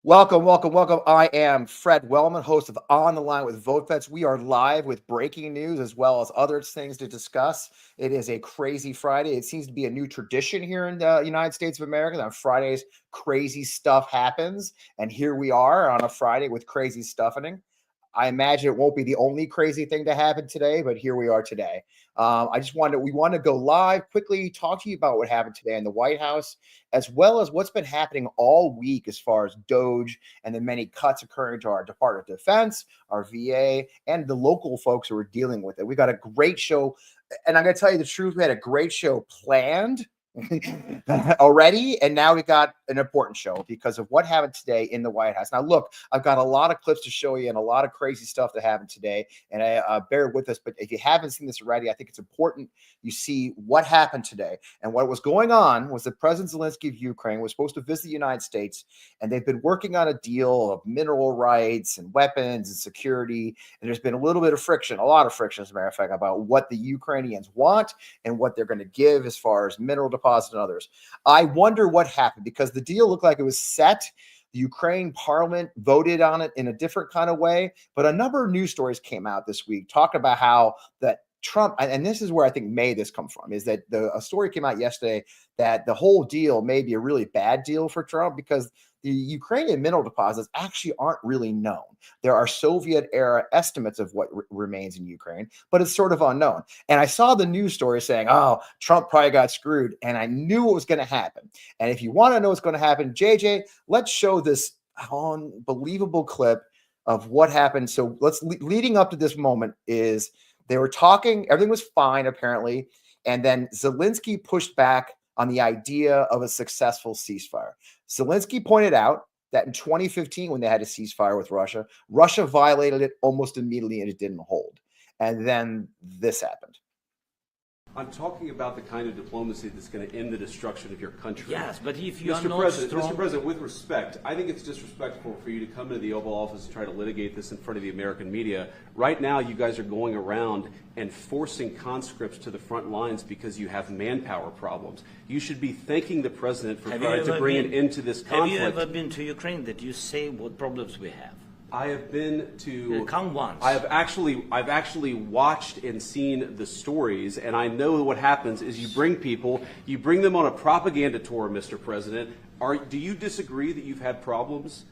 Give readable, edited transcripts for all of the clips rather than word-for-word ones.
Welcome, welcome, welcome. I am Fred Wellman, host of On the Line with VoteVets. We are live with breaking news as well as other things to discuss. It is a crazy Friday. It seems to be a new tradition here in the United States of America. On Fridays, crazy stuff happens. And here we are on a Friday with crazy stuffing. I imagine it won't be the only crazy thing to happen today, but here we are today. We want to go live, quickly talk to you about what happened today in the White House, as well as what's been happening all week as far as DOGE and the many cuts occurring to our Department of Defense, our VA, and the local folks who are dealing with it. We got a great show, and I'm going to tell you the truth. We had a great show planned already, and now we got an important show because of what happened today in the White House. Now, look, I've got a lot of clips to show you and a lot of crazy stuff that happened today, and bear with us. But if you haven't seen this already, I think it's important you see what happened today. And what was going on was that President Zelensky of Ukraine was supposed to visit the United States, and they've been working on a deal of mineral rights and weapons and security. And there's been a little bit of friction, a lot of friction, as a matter of fact, about what the Ukrainians want and what they're going to give as far as mineral deposit and others. I wonder what happened because the deal looked like it was set. The Ukraine parliament voted on it in a different kind of way, but a number of news stories came out this week talking about how that Trump, and this is where I think this come from, is that a story came out yesterday that the whole deal may be a really bad deal for Trump because the Ukrainian mineral deposits actually aren't really known. There are Soviet era estimates of what remains in Ukraine, but it's sort of unknown. And I saw the news story saying, oh, Trump probably got screwed. And I knew what was going to happen. And if you want to know what's going to happen, JJ, let's show this unbelievable clip of what happened. So leading up to this moment is they were talking, everything was fine apparently. And then Zelensky pushed back on the idea of a successful ceasefire. Zelensky pointed out that in 2015, when they had a ceasefire with Russia, Russia violated it almost immediately and it didn't hold. And then this happened. I'm talking about the kind of diplomacy that's going to end the destruction of your country. Yes, but if you are not Mr. President, with respect, I think it's disrespectful for you to come to the Oval Office and try to litigate this in front of the American media. Right now, you guys are going around and forcing conscripts to the front lines because you have manpower problems. You should be thanking the President for trying to bring an end to this conflict. Have you ever been to Ukraine that you say what problems we have? I have been to. Come once. I've actually watched and seen the stories, and I know what happens is you bring them on a propaganda tour, Mr. President. Do you disagree that you've had problems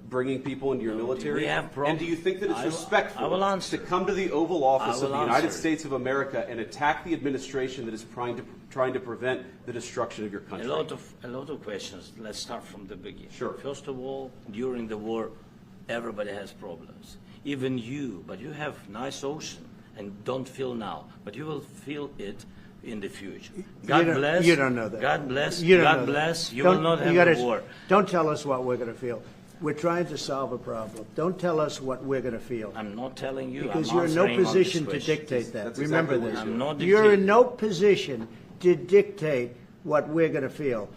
bringing people into your military? We have problems. And do you think that it's respectful to come to the Oval Office of the United States of America and attack the administration that is trying to prevent the destruction of your country? A lot of questions. Let's start from the beginning. Sure. First of all, during the war, everybody has problems, even you, but you have nice ocean and don't feel now, but you will feel it in the future. God bless. You don't know that. God bless. You God bless. You will not have a war. Don't tell us what we're going to feel. We're trying to solve a problem. Don't tell us what we're going to feel. I'm not telling you. Because you're in no position to dictate that. That's Remember exactly this. I'm not You're in no position to dictate what we're going to feel.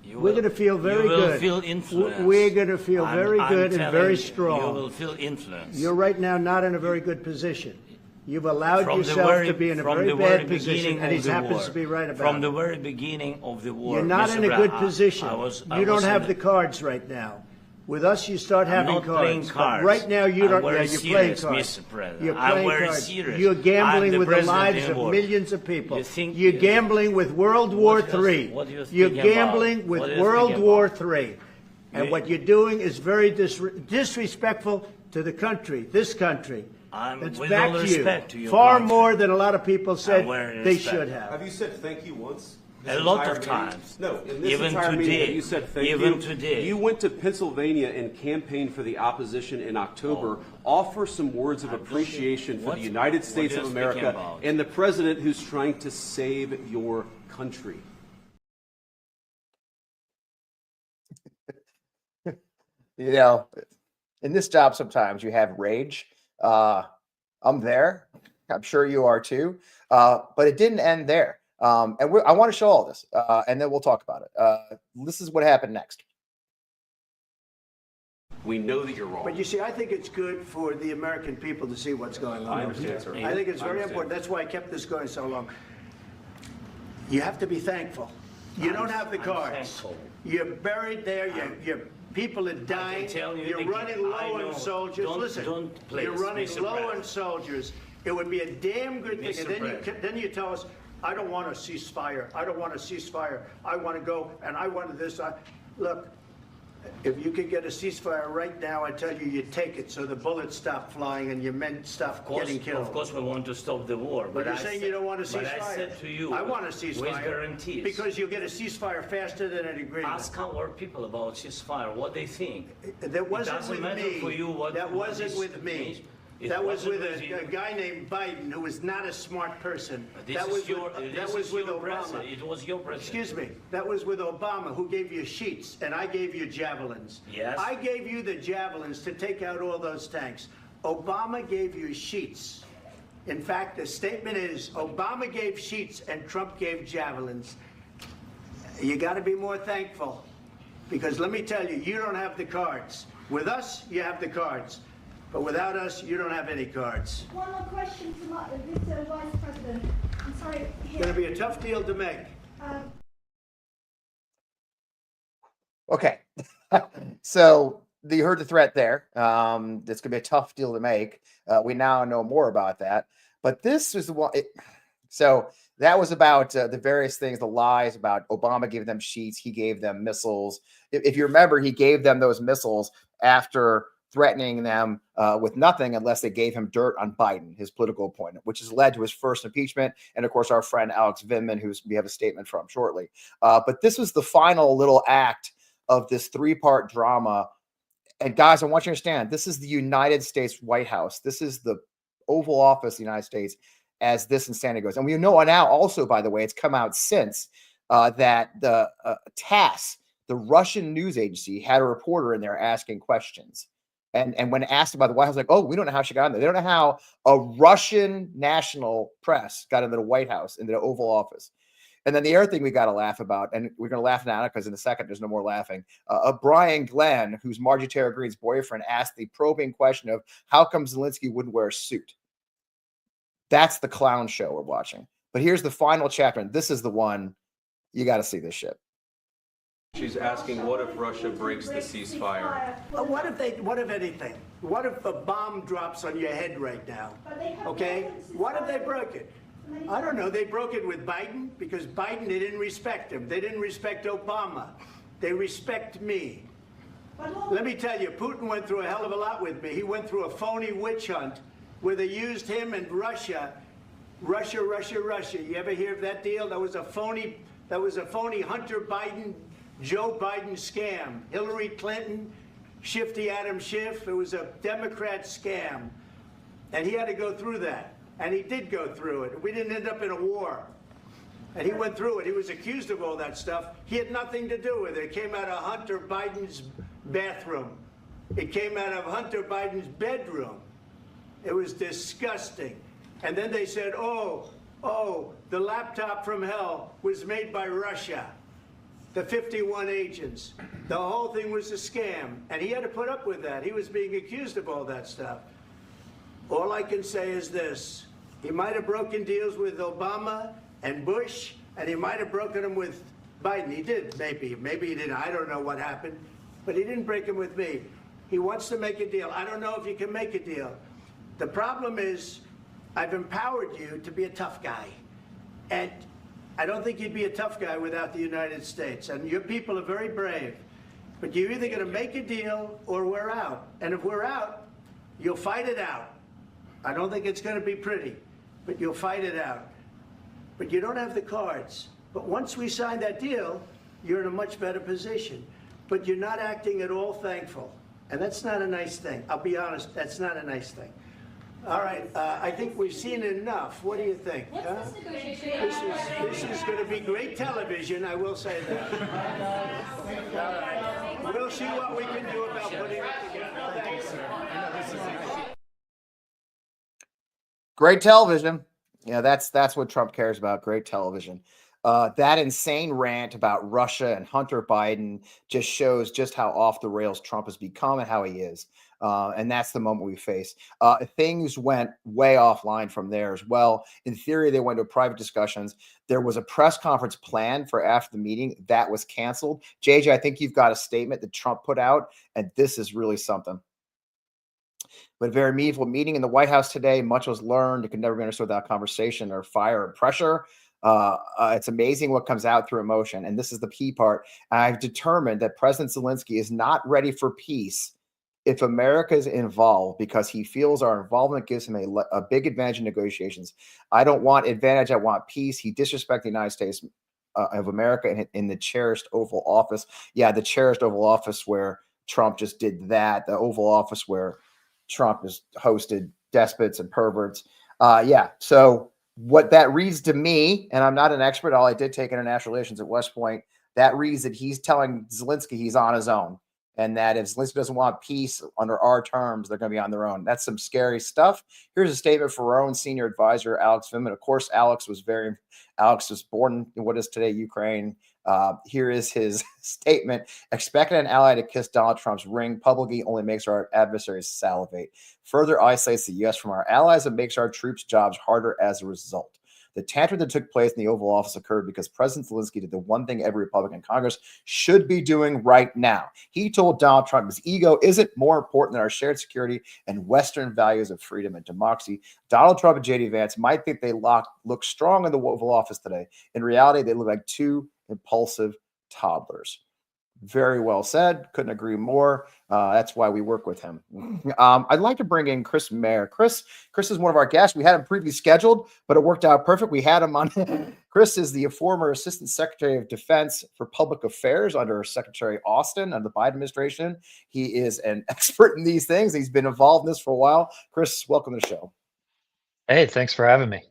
We're going to feel very good. You will feel influence. We're going to feel very good and very strong. You will feel influence. You're right now not in a very good position. You've allowed yourself to be in a very bad position, and he happens to be right about it. From the very beginning of the war. You're not in a good position. You don't have the the cards right now. With us, you start having cards. cards. Cards. Right now, you don't. Yeah, you're playing cards. Mr. President. You're playing cards. Serious. You're gambling with the president lives of millions of people. You're gambling with World War III. You're gambling with World War III. And what you're doing is very disrespectful to the country, this country. It's back to you. Far more than a lot of people said they should have. Have you said thank you once? A lot of times. No, in this even entire today, meeting, you said thank you. Even today. You went to Pennsylvania and campaigned for the opposition in October. Offer some words of appreciation for the United States of America and the president who's trying to save your country. You know, in this job, sometimes you have rage. I'm there. I'm sure you are too. But it didn't end there. And I want to show all this, and then we'll talk about it. This is what happened next. We know that you're wrong. But you see, I think it's good for the American people to see what's going on. I understand, sir. I think it's very important. That's why I kept this going so long. You have to be thankful. You don't have the cards. You're buried there. People are dying. You're running low on soldiers. Listen, you're running low on soldiers. It would be a damn good thing. And then you tell us, I don't want a ceasefire. I don't want a ceasefire. I want to go and I want this. Look, if you could get a ceasefire right now, I tell you, you'd take it so the bullets stop flying and your men stop getting killed. Of course, we want to stop the war. But you're saying you don't want a ceasefire. But I said to you, I want a ceasefire. With guarantees. Because you'll get a ceasefire faster than an agreement. Ask our people about ceasefire, what they think. That wasn't with me. For you what that wasn't with me. Means. That was with a guy named Biden, who was not a smart person. That was with Obama. It was your president. Excuse me. That was with Obama, who gave you sheets, and I gave you javelins. Yes. I gave you the javelins to take out all those tanks. Obama gave you sheets. In fact, the statement is Obama gave sheets and Trump gave javelins. You got to be more thankful, because let me tell you, you don't have the cards. With us, you have the cards. But without us, you don't have any cards. One more question to this Vice President. I'm sorry. It's going to be a tough deal to make. Okay. So you heard the threat there. It's going to be a tough deal to make. We now know more about that. But this was the one. So that was about the various things, the lies about Obama giving them sheets. He gave them missiles. If you remember, he gave them those missiles after threatening them with nothing unless they gave him dirt on Biden, his political opponent, which has led to his first impeachment. And of course, our friend Alex Vindman, who we have a statement from shortly. But this was the final little act of this three-part drama. And guys, I want you to understand, this is the United States White House. This is the Oval Office of the United States as this insanity goes. And we know now also, by the way, it's come out since that the TASS, the Russian news agency, had a reporter in there asking questions. And when asked about the White House, like, oh, we don't know how she got in there. They don't know how a Russian national press got into the White House, into the Oval Office. And then the other thing we got to laugh about, and we're going to laugh now because in a second there's no more laughing. Brian Glenn, who's Marjorie Taylor Greene's boyfriend, asked the probing question of how come Zelensky wouldn't wear a suit. That's the clown show we're watching. But here's the final chapter, and this is the one you got to see this shit. She's asking, what if Russia breaks the ceasefire? What if anything? What if a bomb drops on your head right now? Okay? What if they broke it? I don't know. They broke it with Biden because Biden, they didn't respect him. They didn't respect Obama. They respect me. Let me tell you, Putin went through a hell of a lot with me. He went through a phony witch hunt where they used him and Russia. Russia. You ever hear of that deal? That was a phony Hunter Biden, Joe Biden scam. Hillary Clinton, Shifty Adam Schiff. It was a Democrat scam. And he had to go through that. And he did go through it. We didn't end up in a war. And he went through it. He was accused of all that stuff. He had nothing to do with it. It came out of Hunter Biden's bathroom. It came out of Hunter Biden's bedroom. It was disgusting. And then they said, oh, the laptop from hell was made by Russia. The 51 agents. The whole thing was a scam. And he had to put up with that. He was being accused of all that stuff. All I can say is this. He might have broken deals with Obama and Bush, and he might have broken them with Biden. He did, maybe. Maybe he didn't. I don't know what happened. But he didn't break them with me. He wants to make a deal. I don't know if you can make a deal. The problem is I've empowered you to be a tough guy. And I don't think you'd be a tough guy without the United States. And your people are very brave. But you're either going to make a deal or we're out. And if we're out, you'll fight it out. I don't think it's going to be pretty, but you'll fight it out. But you don't have the cards. But once we sign that deal, you're in a much better position. But you're not acting at all thankful. And that's not a nice thing. I'll be honest, that's not a nice thing. All right, I think we've seen enough. What do you think? Huh? This is going to be great television, I will say that. All right. We'll see what we can do about putting it together. Thanks, sir. Great television. Yeah, that's what Trump cares about. Great television. That insane rant about Russia and Hunter Biden just shows just how off the rails Trump has become and how he is. And that's the moment we face. Things went way offline from there as well. In theory, they went to private discussions. There was a press conference planned for after the meeting that was canceled. JJ, I think you've got a statement that Trump put out, and this is really something. But a very meaningful meeting in the White House today. Much was learned. It could never be understood without conversation or fire and pressure. It's amazing what comes out through emotion. And this is the key part. I've determined that President Zelensky is not ready for peace if America is involved, because he feels our involvement gives him a big advantage in negotiations. I don't want advantage. I want peace. He disrespected the United States of America in the cherished Oval Office. Yeah, the cherished Oval Office where Trump just did that. The Oval Office where Trump has hosted despots and perverts. Yeah. So what that reads to me, and I'm not an expert, all I did take international relations at West Point, that reads that he's telling Zelensky he's on his own, and that if Zelensky doesn't want peace under our terms, they're going to be on their own. That's some scary stuff. Here's a statement from our own senior advisor, Alex Vindman. Of course, Alex was born in what is today Ukraine. Here is his statement. Expecting an ally to kiss Donald Trump's ring publicly only makes our adversaries salivate. Further isolates the U.S. from our allies and makes our troops' jobs harder as a result. The tantrum that took place in the Oval Office occurred because President Zelensky did the one thing every Republican in Congress should be doing right now. He told Donald Trump his ego isn't more important than our shared security and Western values of freedom and democracy. Donald Trump and J.D. Vance might think they look strong in the Oval Office today. In reality, they look like two impulsive toddlers. Very well said. Couldn't agree more. That's why we work with him. I'd like to bring in Chris Meagher. Chris is one of our guests. We had him previously scheduled, but it worked out perfect. We had him on. Chris is the former Assistant Secretary of Defense for Public Affairs under Secretary Austin under the Biden administration. He is an expert in these things. He's been involved in this for a while. Chris, welcome to the show. Hey, thanks for having me.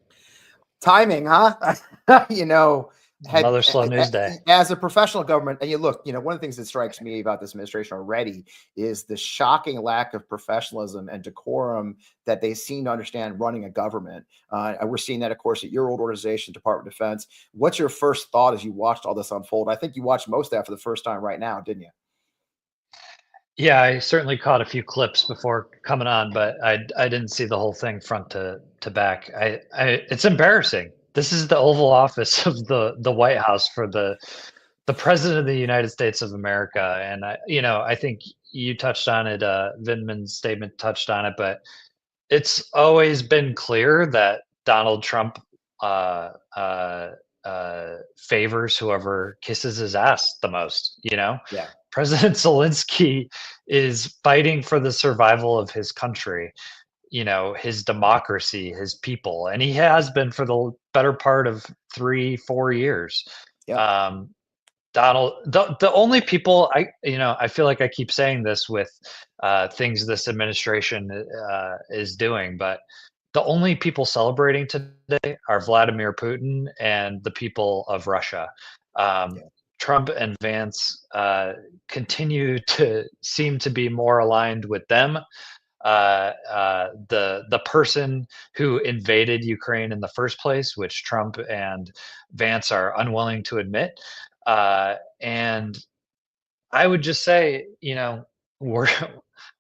Timing, huh? Another slow news day. As a professional government, and one of the things that strikes me about this administration already is the shocking lack of professionalism and decorum that they seem to understand running a government. We're seeing that, of course, at your old organization, Department of Defense. What's your first thought as you watched all this unfold? I think you watched most of that for the first time right now, didn't you? Yeah, I certainly caught a few clips before coming on, but I didn't see the whole thing front to back. It's embarrassing. This is the Oval Office of the White House for the President of the United States of America, and I think you touched on it. Vindman's statement touched on it, but it's always been clear that Donald Trump favors whoever kisses his ass the most. Yeah. President Zelensky is fighting for the survival of his country, his democracy, his people, and he has been for the better part of 3-4 years. Yeah. Donald, the only people I feel like I keep saying this with things this administration is doing, but the only people celebrating today are Vladimir Putin and the people of Russia. Trump and Vance continue to seem to be more aligned with them. The person who invaded Ukraine in the first place, which Trump and Vance are unwilling to admit. And I would just say,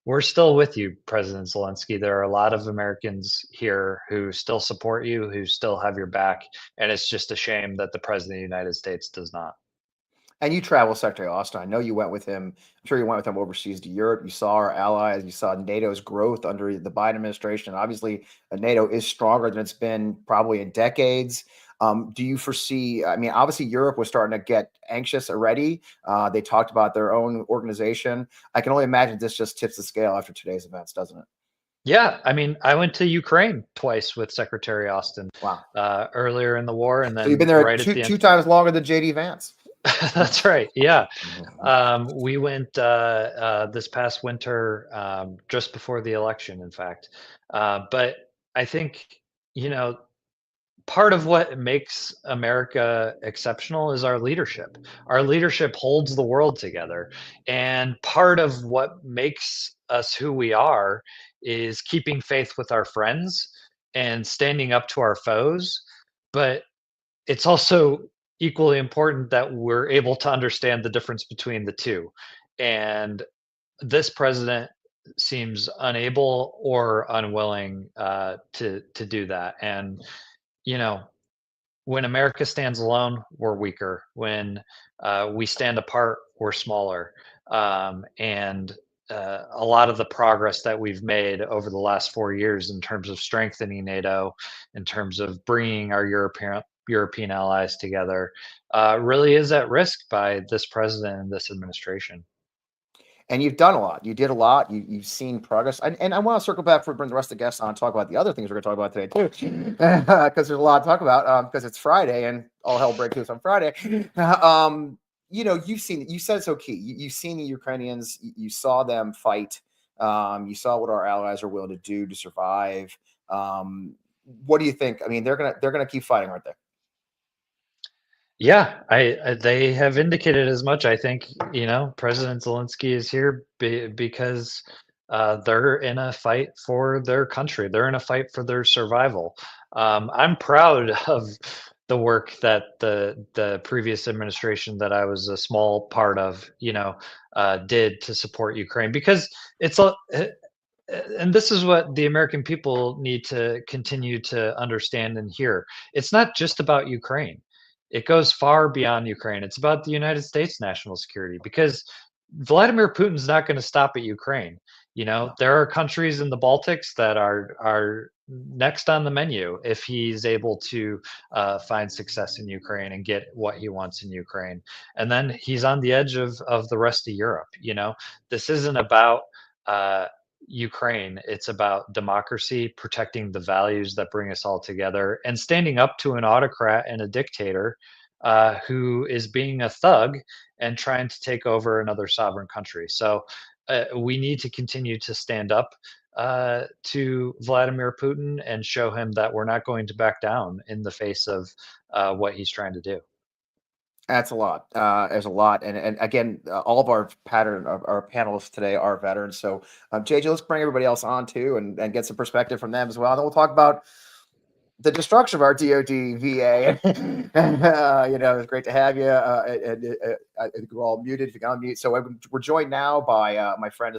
we're still with you, President Zelensky. There are a lot of Americans here who still support you, who still have your back. And it's just a shame that the President of the United States does not. And you travel Secretary Austin. I know you went with him. I'm sure you went with him overseas to Europe. You saw our allies. You saw NATO's growth under the Biden administration. Obviously, NATO is stronger than it's been probably in decades. Do you foresee, obviously Europe was starting to get anxious already. They talked about their own organization. I can only imagine this just tips the scale after today's events, doesn't it? Yeah, I went to Ukraine twice with Secretary Austin. Wow. Earlier in the war, and then so you've been there two times longer than J.D. Vance. That's right. Yeah. We went this past winter, just before the election, in fact. But I think, part of what makes America exceptional is our leadership. Our leadership holds the world together. And part of what makes us who we are is keeping faith with our friends and standing up to our foes. But it's also equally important that we're able to understand the difference between the two. And this president seems unable or unwilling to do that. And you know, when America stands alone, we're weaker. When we stand apart, we're smaller. And a lot of the progress that we've made over the last 4 years in terms of strengthening NATO, in terms of bringing our European allies together, really is at risk by this president and this administration. And you've done a lot. You did a lot. You've seen progress. And I want to circle back for bring the rest of the guests on and talk about the other things we're going to talk about today too, because there's a lot to talk about. Because it's Friday and all hell breaks loose on Friday. You know, you said it's so key. You've seen the Ukrainians. You saw them fight. You saw what our allies are willing to do to survive. What do you think? I mean, they're gonna keep fighting, aren't they? Yeah, they have indicated as much. I think, you know, President Zelensky is here because they're in a fight for their country. They're in a fight for their survival. I'm proud of the work that the previous administration that I was a small part of, you know, did to support Ukraine, because it's a and this is what the American people need to continue to understand and hear. It's not just about Ukraine. It goes far beyond Ukraine. It's about the United States national security, because Vladimir Putin's not going to stop at Ukraine. You know, there are countries in the Baltics that are next on the menu if he's able to find success in Ukraine and get what he wants in Ukraine. And then he's on the edge of the rest of Europe. You know, this isn't about Ukraine. It's about democracy, protecting the values that bring us all together, and standing up to an autocrat and a dictator who is being a thug and trying to take over another sovereign country. So we need to continue to stand up to Vladimir Putin and show him that we're not going to back down in the face of what he's trying to do. That's a lot. There's a lot, and again, all of our our panelists today are veterans. So, JJ, let's bring everybody else on too, and get some perspective from them as well. And then we'll talk about the destruction of our DOD VA. You know, it's great to have you. I think we're all muted if you can unmute. So we're joined now by my friend,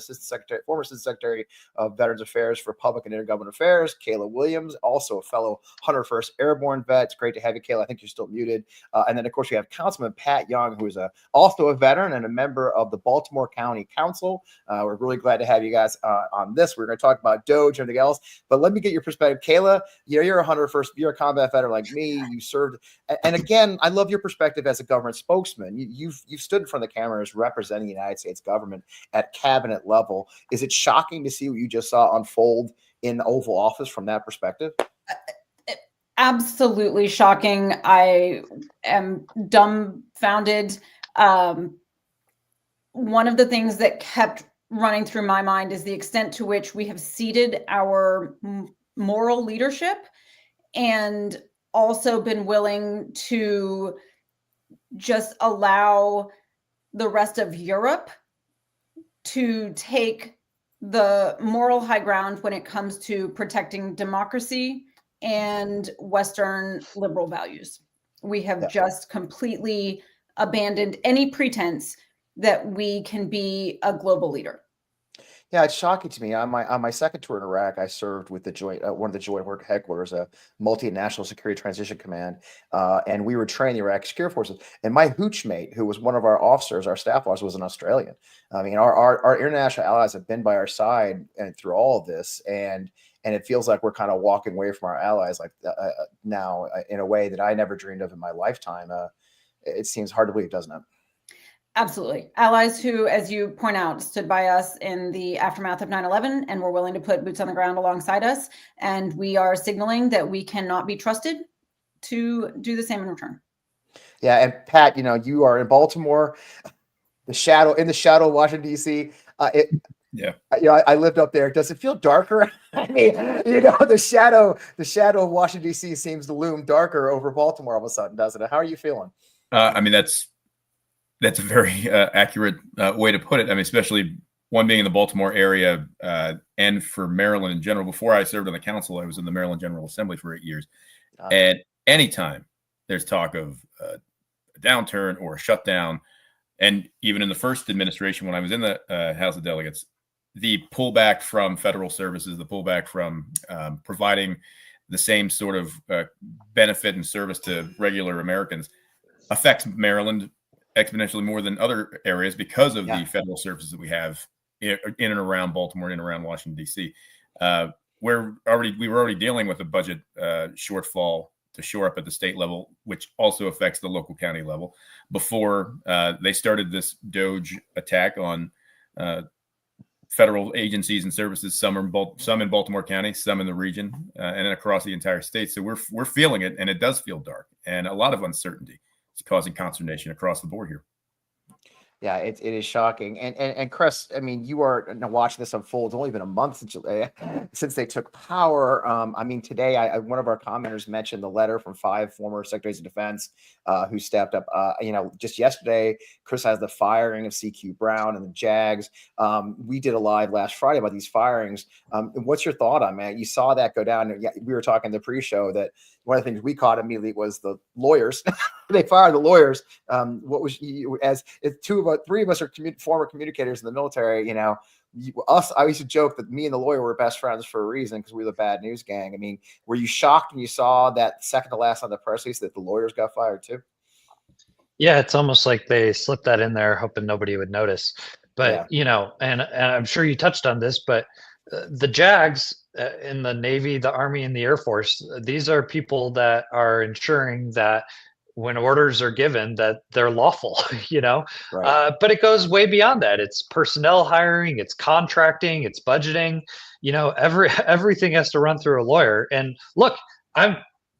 former Assistant Secretary of Veterans Affairs for Public and Intergovernmental Affairs, Kayla Williams, also a fellow 101st Airborne vet. It's great to have you, Kayla. I think you're still muted. And then, of course, we have Councilman Pat Young, who is also a veteran and a member of the Baltimore County Council. We're really glad to have you guys on this. We're going to talk about DOGE and everything else. But let me get your perspective. Kayla, you know, you're a 101st, you're a combat veteran like me. You served. And again, I love your perspective as a government spokesman. You've stood in front of the cameras representing the United States government at cabinet level. Is it shocking to see what you just saw unfold in the Oval Office from that perspective? Absolutely shocking. I am dumbfounded. One of the things that kept running through my mind is the extent to which we have ceded our moral leadership and also been willing to just allow the rest of Europe to take the moral high ground when it comes to protecting democracy and Western liberal values. We have just completely abandoned any pretense that we can be a global leader. Yeah, it's shocking to me. On my second tour in Iraq, I served with the joint one of the joint work headquarters, a multinational security transition command, and we were training the Iraqi security forces. And my hooch mate, who was one of our officers, our staff officer, was an Australian. I mean, our international allies have been by our side and through all of this, and it feels like we're kind of walking away from our allies like now in a way that I never dreamed of in my lifetime. It seems hard to believe, doesn't it? Absolutely. Allies who, as you point out, stood by us in the aftermath of 9/11 and were willing to put boots on the ground alongside us. And we are signaling that we cannot be trusted to do the same in return. Yeah. And Pat, you know, you are in Baltimore, in the shadow of Washington, D.C. Yeah. You know, I lived up there. Does it feel darker? I mean, you know, the shadow of Washington, D.C. seems to loom darker over Baltimore all of a sudden, doesn't it? How are you feeling? I mean, that's a very accurate way to put it. I mean, especially one being in the Baltimore area and for Maryland in general. Before I served on the council, I was in the Maryland General Assembly for 8 years. And anytime there's talk of a downturn or a shutdown, and even in the first administration when I was in the House of Delegates, the pullback from federal services, the pullback from providing the same sort of benefit and service to regular Americans affects Maryland exponentially more than other areas because of the federal services that we have in and around Baltimore, in and around Washington, D.C. We were already dealing with a budget shortfall to shore up at the state level, which also affects the local county level, before they started this DOGE attack on federal agencies and services. Some in Baltimore County, some in the region, and across the entire state. So we're feeling it, and it does feel dark, and a lot of uncertainty. It's causing consternation across the board here. Yeah, it is shocking. And Chris, I mean, you are watching this unfold. It's only been a month since they took power. I mean, today, one of our commenters mentioned the letter from 5 former secretaries of defense who stepped up. Just yesterday, criticized the firing of CQ Brown and the JAGs. We did a live last Friday about these firings. What's your thought on, man? You saw that go down. We were talking in the pre-show that one of the things we caught immediately was the lawyers. They fired the lawyers. What was as if three of us are former communicators in the military? I used to joke that me and the lawyer were best friends for a reason, because we were the bad news gang. I mean, were you shocked when you saw that second to last on the press release that the lawyers got fired too? Yeah, it's almost like they slipped that in there hoping nobody would notice. But and I'm sure you touched on this, but the JAGs in the Navy, the Army, and the Air Force, these are people that are ensuring that when orders are given, that they're lawful, Right. But it goes way beyond that. It's personnel hiring, it's contracting, it's budgeting, everything has to run through a lawyer. And look,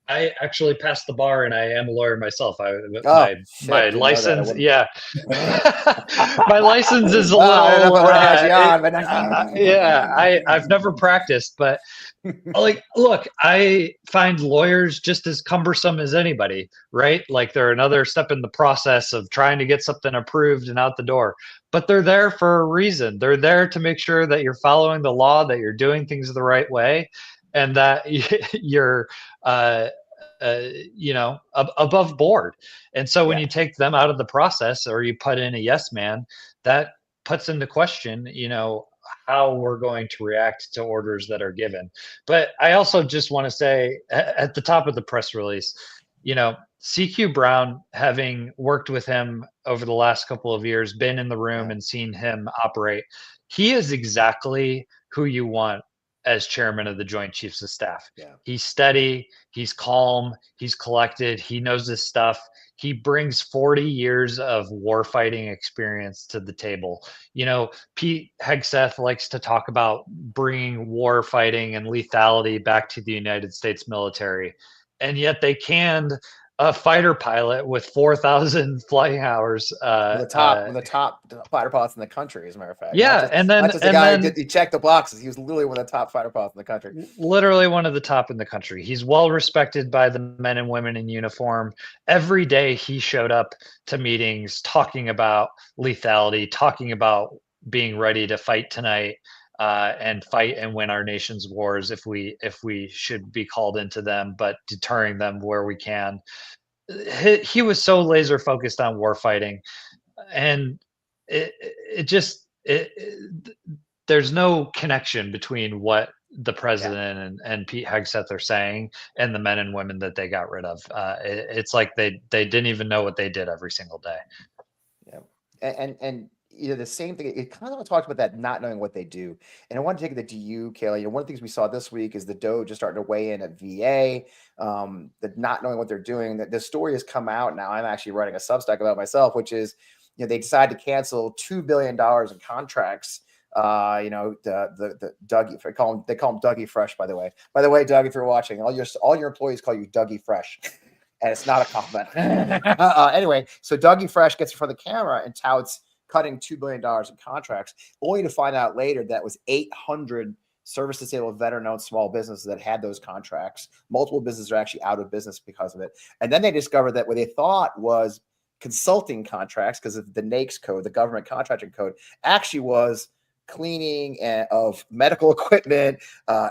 I actually passed the bar, and I am a lawyer myself. My license, my license is a little. I've never practiced, but look, I find lawyers just as cumbersome as anybody, right? Like, they're another step in the process of trying to get something approved and out the door. But they're there for a reason. They're there to make sure that you're following the law, that you're doing things the right way, and that you're above board. And so when you take them out of the process, or you put in a yes man, that puts into question how we're going to react to orders that are given. But I also just want to say, at the top of the press release, CQ Brown, having worked with him over the last couple of years, been in the room and seen him operate, he is exactly who you want as chairman of the Joint Chiefs of Staff. He's steady, he's calm, he's collected, he knows his stuff. He brings 40 years of warfighting experience to the table. Pete Hegseth likes to talk about bringing warfighting and lethality back to the United States military. And yet they canned a fighter pilot with 4,000 flying hours. One of the top fighter pilots in the country, as a matter of fact. Yeah, not just the guy who checked the boxes. He was literally one of the top fighter pilots in the country. Literally one of the top in the country. He's well respected by the men and women in uniform. Every day he showed up to meetings talking about lethality, talking about being ready to fight tonight. And fight and win our nation's wars if we should be called into them, but deterring them where we can. He was so laser focused on war fighting, and there's no connection between what the president and Pete Hegseth are saying and the men and women that they got rid of. It's like they didn't even know what they did every single day. Yeah, and the same thing. It kind of talked about that not knowing what they do, and I want to take it to you, Kayla. One of the things we saw this week is the DOD just starting to weigh in at VA, the not knowing what they're doing. That the story has come out now. I'm actually writing a Substack about myself, which is, they decided to cancel $2 billion in contracts. The Dougie, they call him Dougie Fresh, by the way. By the way, Doug, if you're watching, all your employees call you Dougie Fresh. And it's not a compliment. Anyway, so Dougie Fresh gets in front of the camera and touts cutting $2 billion in contracts, only to find out later that was 800 service disabled veteran-owned small businesses that had those contracts. Multiple businesses are actually out of business because of it. And then they discovered that what they thought was consulting contracts, because of the NAICS code, the government contracting code, actually was cleaning of medical equipment,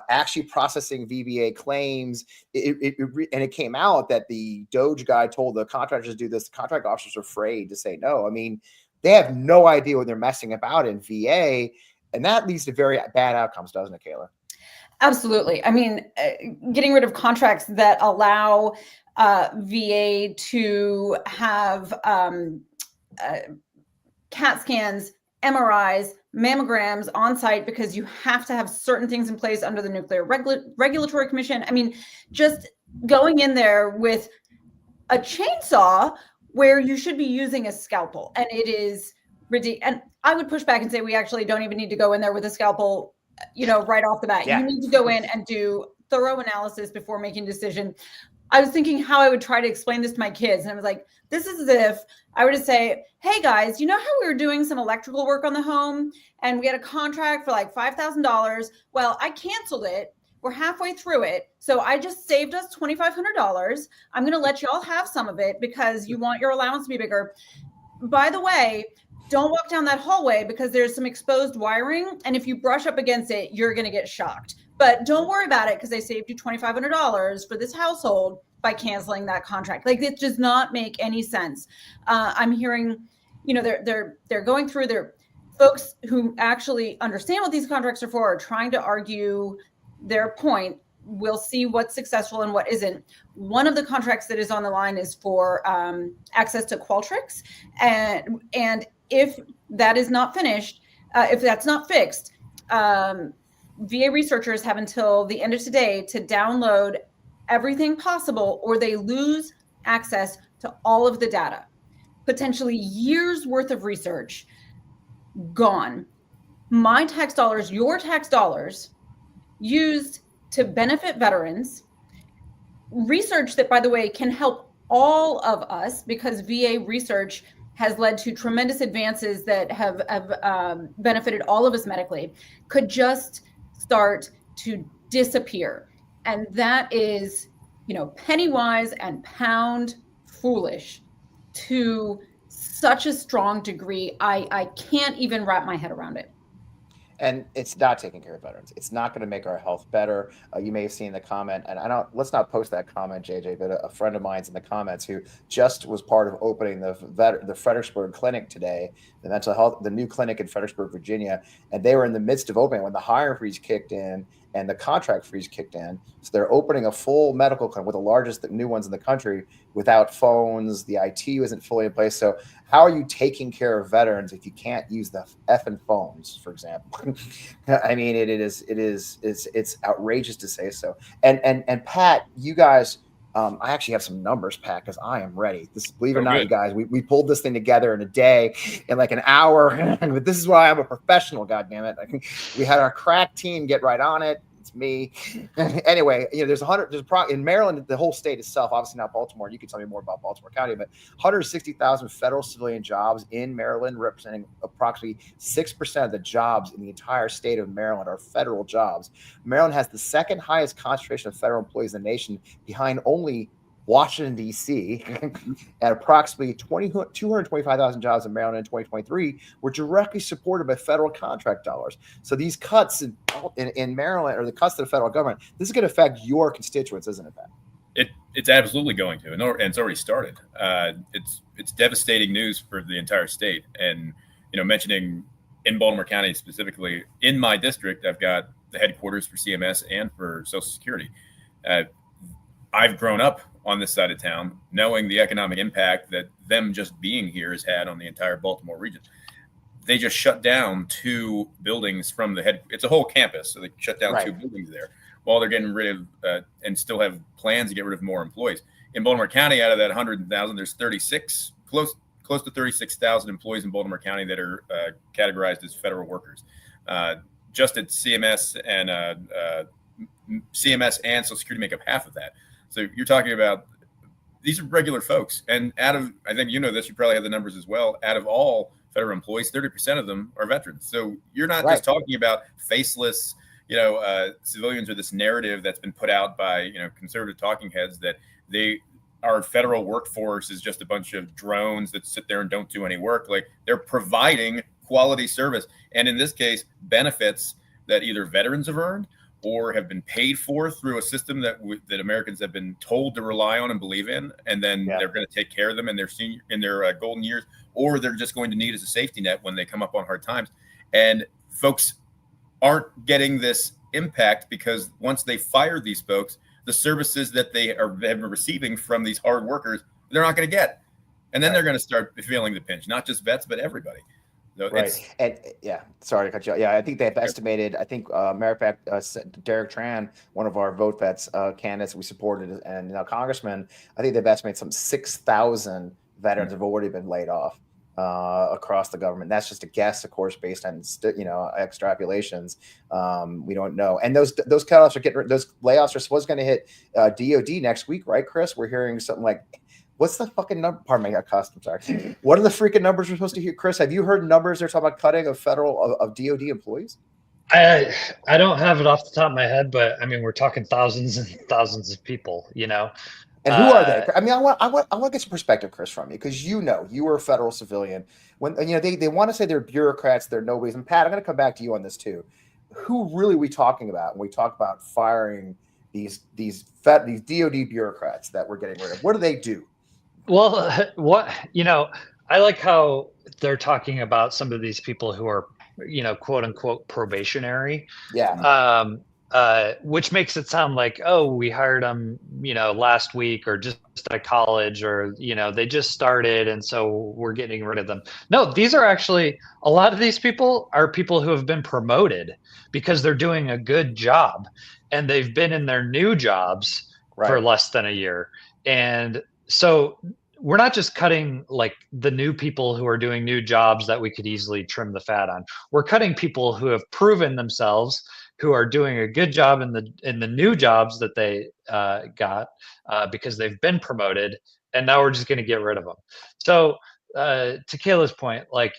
actually processing VBA claims. And it came out that the DOGE guy told the contractors to do this. The contract officers are afraid to say no. I mean, they have no idea what they're messing about in VA. And that leads to very bad outcomes, doesn't it, Kayla? Absolutely. I mean, getting rid of contracts that allow VA to have CAT scans, MRIs, mammograms on site because you have to have certain things in place under the Nuclear Regulatory Commission. I mean, just going in there with a chainsaw where you should be using a scalpel, and it is ridiculous. And I would push back and say we actually don't even need to go in there with a scalpel, right off the bat. Yeah. You need to go in and do thorough analysis before making a decision. I was thinking how I would try to explain this to my kids. And I was like, this is as if I were to say, hey guys, you know how we were doing some electrical work on the home and we had a contract for like $5,000? Well, I canceled it. We're halfway through it. So I just saved us $2,500. I'm going to let y'all have some of it because you want your allowance to be bigger. By the way, don't walk down that hallway because there's some exposed wiring. And if you brush up against it, you're going to get shocked. But don't worry about it because they saved you $2,500 for this household by canceling that contract. Like, it does not make any sense. I'm hearing, they're going through their folks who actually understand what these contracts are for, are trying to argue their point. We'll see what's successful and what isn't. One of the contracts that is on the line is for access to Qualtrics. And if that is not finished, if that's not fixed, VA researchers have until the end of today to download everything possible, or they lose access to all of the data. Potentially years worth of research gone. My tax dollars, your tax dollars, used to benefit veterans. Research that, by the way, can help all of us because VA research has led to tremendous advances that have benefited all of us medically, could just start to disappear. And that is, penny wise and pound foolish to such a strong degree. I can't even wrap my head around it. And it's not taking care of veterans. It's not going to make our health better. You may have seen the comment, and let's not post that comment, JJ, but a friend of mine's in the comments who just was part of opening the Fredericksburg clinic today, the mental health, the new clinic in Fredericksburg, Virginia. And they were in the midst of opening when the hiring freeze kicked in and the contract freeze kicked in. So they're opening a full medical clinic, with the largest new ones in the country, without phones. The IT isn't fully in place. So how are you taking care of veterans if you can't use the effing phones, for example? I mean, it's outrageous to say so. And Pat, you guys, I actually have some numbers, Pat, because I am ready. Believe it or not, you guys, we pulled this thing together in a day, in like an hour. But this is why I'm a professional, goddammit. We had our crack team get right on it. It's me. Anyway, there's in Maryland, the whole state itself, obviously not Baltimore. You can tell me more about Baltimore County, but 160,000 federal civilian jobs in Maryland, representing approximately 6% of the jobs in the entire state of Maryland are federal jobs. Maryland has the second highest concentration of federal employees in the nation, behind only Washington, D.C., at approximately 225,000 jobs in Maryland in 2023 were directly supported by federal contract dollars. So these cuts in Maryland, or the cuts to the federal government, this is going to affect your constituents, isn't it, Pat? It's absolutely going to, and it's already started. It's devastating news for the entire state. And mentioning in Baltimore County specifically, in my district, I've got the headquarters for CMS and for Social Security. I've grown up on this side of town, knowing the economic impact that them just being here has had on the entire Baltimore region. They just shut down 2 buildings from the head. It's a whole campus, so they shut down 2 buildings there while they're getting rid of and still have plans to get rid of more employees. In Baltimore County, out of that 100,000, there's 36, close to 36,000 employees in Baltimore County that are categorized as federal workers. Just at CMS and Social Security make up half of that. So you're talking about, these are regular folks. And I think this, you probably have the numbers as well, out of all federal employees, 30% of them are veterans. So you're not just talking about faceless, civilians, or this narrative that's been put out by, conservative talking heads that our federal workforce is just a bunch of drones that sit there and don't do any work. Like, they're providing quality service. And in this case, benefits that either veterans have earned or have been paid for through a system that Americans have been told to rely on and believe in, and then they're going to take care of them in their golden years, or they're just going to need as a safety net when they come up on hard times. And folks aren't getting this impact because once they fire these folks, the services that have been receiving from these hard workers, they're not going to get. And then they're going to start feeling the pinch, not just vets, but everybody. So right. And yeah, sorry to cut you off. Yeah, I think they've estimated, matter of fact, Derek Tran, one of our vote vets candidates we supported, and Congressman, I think they've estimated some 6,000 veterans have already been laid off across the government. That's just a guess, of course, based on extrapolations. We don't know. And those cutoffs those layoffs are supposed to hit DOD next week, right, Chris? We're hearing something like, what's the fucking number? Pardon me, I got cussed. I'm sorry. What are the freaking numbers we're supposed to hear, Chris? Have you heard numbers they're talking about cutting of of DOD employees? I don't have it off the top of my head, but I mean, we're talking thousands and thousands of people, And who are they? I mean, I want to get some perspective, Chris, from you, because you were a federal civilian. When they want to say they're bureaucrats, they're nobodies. And Pat, I'm going to come back to you on this too. Who really are we talking about when we talk about firing these DOD bureaucrats that we're getting rid of? What do they do? Well, I like how they're talking about some of these people who are, quote unquote probationary. Yeah. Which makes it sound like, oh, we hired them, last week or just out of college, or, they just started. And so we're getting rid of them. No, these are actually, a lot of these people are people who have been promoted because they're doing a good job and they've been in their new jobs for less than a year. And so we're not just cutting like the new people who are doing new jobs that we could easily trim the fat on. We're cutting people who have proven themselves, who are doing a good job in the new jobs that they got because they've been promoted, and now we're just going to get rid of them. So to Kayla's point, like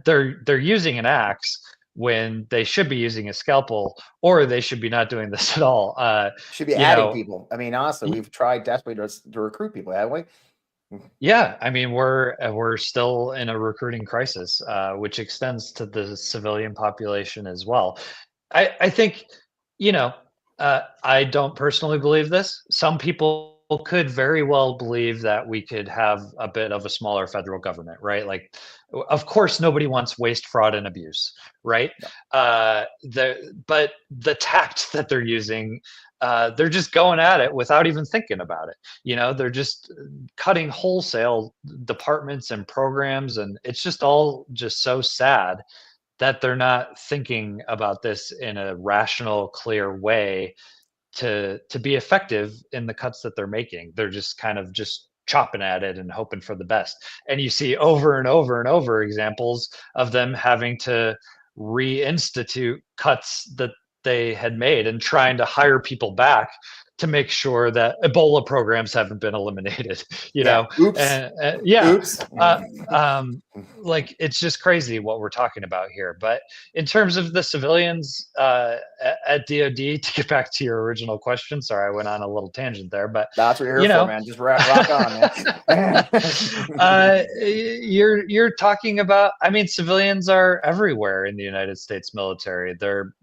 they're using an axe when they should be using a scalpel, or they should be not doing this at all. Should be adding people. I mean, honestly, we've tried desperately to recruit people, haven't we? Yeah, I mean, we're still in a recruiting crisis, which extends to the civilian population as well. I think, I don't personally believe this. Some people could very well believe that we could have a bit of a smaller federal government, right? Like, of course, nobody wants waste, fraud, and abuse, right? But the tact that they're using, they're just going at it without even thinking about it. They're just cutting wholesale departments and programs, and it's just all just so sad that they're not thinking about this in a rational, clear way to be effective in the cuts that they're making. They're just kind of just chopping at it and hoping for the best. And you see over and over and over examples of them having to reinstitute cuts that they had made and trying to hire people back to make sure that Ebola programs haven't been eliminated, Oops. Oops. Like, it's just crazy what we're talking about here. But in terms of the civilians at DOD, to get back to your original question, sorry, I went on a little tangent there, but that's what you're here for, man. Just rock on, man. You're talking about, I mean, civilians are everywhere in the United States military. They're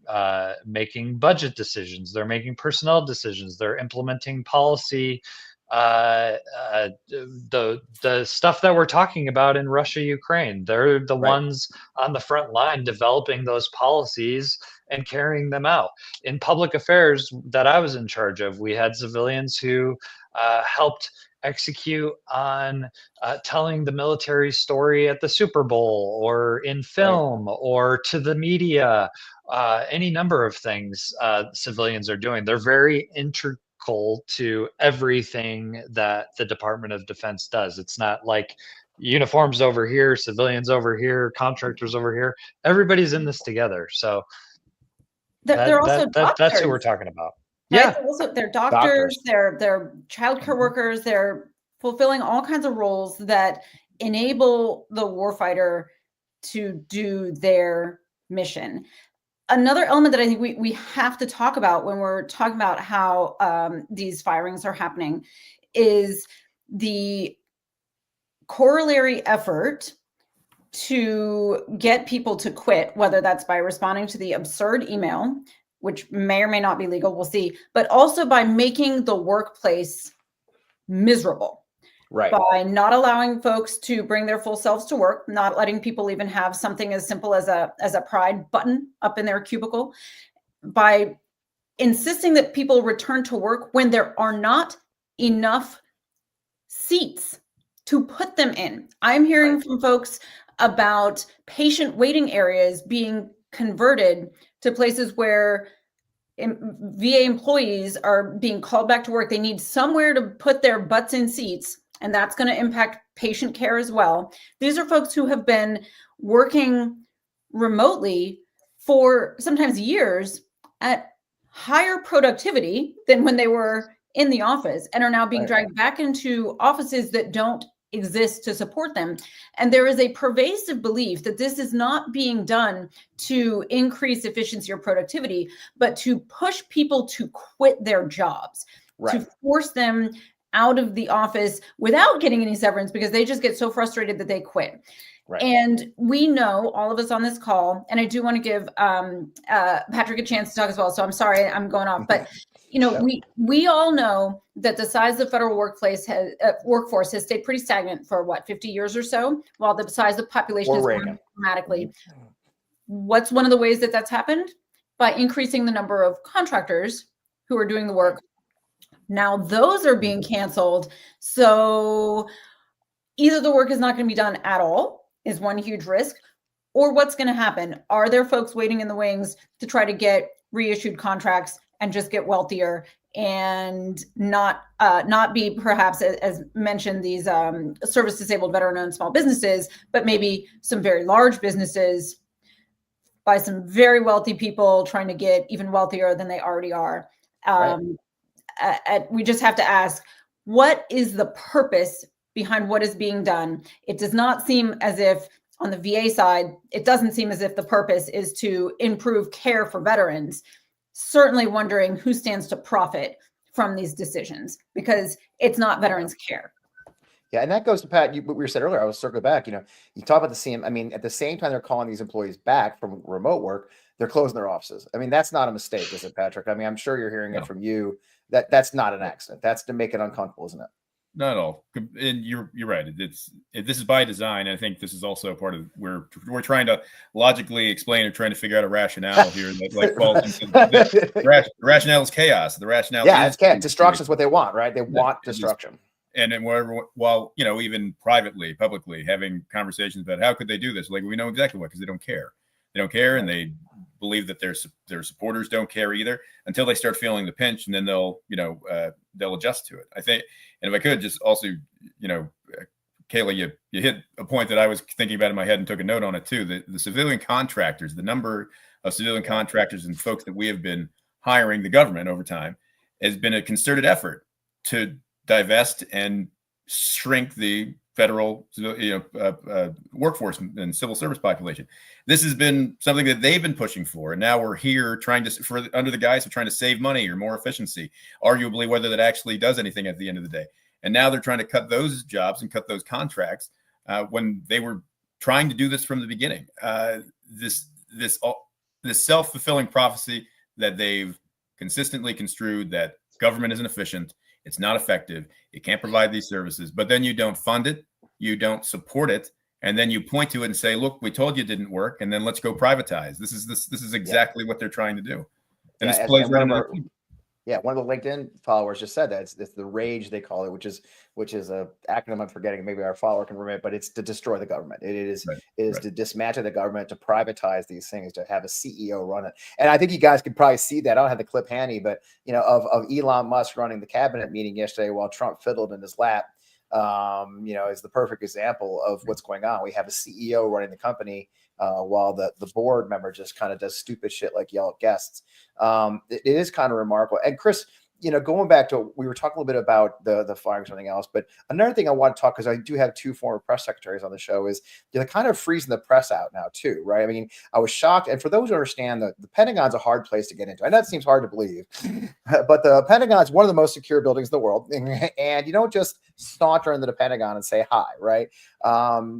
making budget decisions. They're making personnel decisions. They're implementing policy. The stuff that we're talking about in Russia, Ukraine, they're the ones on the front line developing those policies and carrying them out. In public affairs that I was in charge of, we had civilians who helped execute on telling the military story at the Super Bowl or in film or to the media. Any number of things civilians are doing. They're very integral to everything that the Department of Defense does. It's not like uniforms over here, civilians over here, contractors over here. Everybody's in this together. So they're also doctors. That's who we're talking about. Right? Yeah, they're doctors. They're childcare workers. They're fulfilling all kinds of roles that enable the warfighter to do their mission. Another element that I think we have to talk about when we're talking about how these firings are happening is the corollary effort to get people to quit, whether that's by responding to the absurd email, which may or may not be legal, we'll see, but also by making the workplace miserable. Right. By not allowing folks to bring their full selves to work, not letting people even have something as simple as a pride button up in their cubicle, by insisting that people return to work when there are not enough seats to put them in. I'm hearing from folks about patient waiting areas being converted to places where VA employees are being called back to work. They need somewhere to put their butts in seats, and that's going to impact patient care as well. These are folks who have been working remotely for sometimes years at higher productivity than when they were in the office, and are now being dragged back into offices that don't exist to support them. And there is a pervasive belief that this is not being done to increase efficiency or productivity, but to push people to quit their jobs, to force them out of the office without getting any severance, because they just get so frustrated that they quit. Right. And we know, all of us on this call, and I do want to give Patrick a chance to talk as well. So I'm sorry, I'm going off, but you know, we all know that the size of the federal workforce has stayed pretty stagnant for what, 50 years or so, while the size of the population has grown dramatically. What's one of the ways that that's happened? By increasing the number of contractors who are doing the work. Now those are being canceled. So either the work is not going to be done at all, is one huge risk, or what's going to happen? Are there folks waiting in the wings to try to get reissued contracts and just get wealthier and not be perhaps, as mentioned, these service disabled veteran-owned small businesses, but maybe some very large businesses by some very wealthy people trying to get even wealthier than they already are. We just have to ask, what is the purpose behind what is being done? It does not seem as if, on the VA side, it doesn't seem as if the purpose is to improve care for veterans. Certainly wondering who stands to profit from these decisions, because it's not veterans care. Yeah, and that goes to Pat, what we said earlier. I was circling back. You know, you talk about the same. I mean, at the same time they're calling these employees back from remote work, they're closing their offices. I mean, that's not a mistake, is it, Patrick? I mean, I'm sure you're hearing it from you. That's not an accident. That's to make it uncomfortable, isn't it? Not at all. And you're right. This is by design. I think this is also part of where we're trying to logically explain or trying to figure out a rationale here that like falls into the rationale is chaos. The rationale is chaos. Destruction is what they want, right? They want destruction. And then while you know, even privately, publicly having conversations about how could they do this? Like, we know exactly what, because they don't care. They don't care, and they believe that their supporters don't care either, until they start feeling the pinch, and then they'll adjust to it. I think, and if I could just also, you know, Kayla, you hit a point that I was thinking about in my head and took a note on it too. The civilian contractors, the number of civilian contractors and folks that we have been hiring, the government over time, has been a concerted effort to divest and shrink the federal workforce and civil service population. This has been something that they've been pushing for, and now we're here trying to, under the guise of trying to save money or more efficiency, arguably whether that actually does anything at the end of the day. And now they're trying to cut those jobs and cut those contracts when they were trying to do this from the beginning. This self-fulfilling prophecy that they've consistently construed, that government isn't efficient, it's not effective, it can't provide these services, but then you don't fund it, you don't support it, and then you point to it and say, look, we told you it didn't work, and then let's go privatize. This is exactly what they're trying to do. And this plays right into the... Yeah, one of the LinkedIn followers just said that it's the rage, they call it, which is a acronym I'm forgetting. Maybe our follower can remember, but it's to destroy the government. It is to dismantle the government, to privatize these things, to have a CEO run it. And I think you guys could probably see that. I don't have the clip handy, but you know, of Elon Musk running the cabinet meeting yesterday while Trump fiddled in his lap. You know, is the perfect example of what's going on. We have a CEO running the company while the board member just kind of does stupid shit like yell at guests. It is kind of remarkable. And Chris, you know, going back to, we were talking a little bit about the firing or something else, but another thing I want to talk, because I do have two former press secretaries on the show, is they're kind of freezing the press out now too, right? I mean, I was shocked. And for those who understand, the Pentagon's a hard place to get into. I know it seems hard to believe, but the Pentagon is one of the most secure buildings in the world. And you don't just saunter into the Pentagon and say hi, right?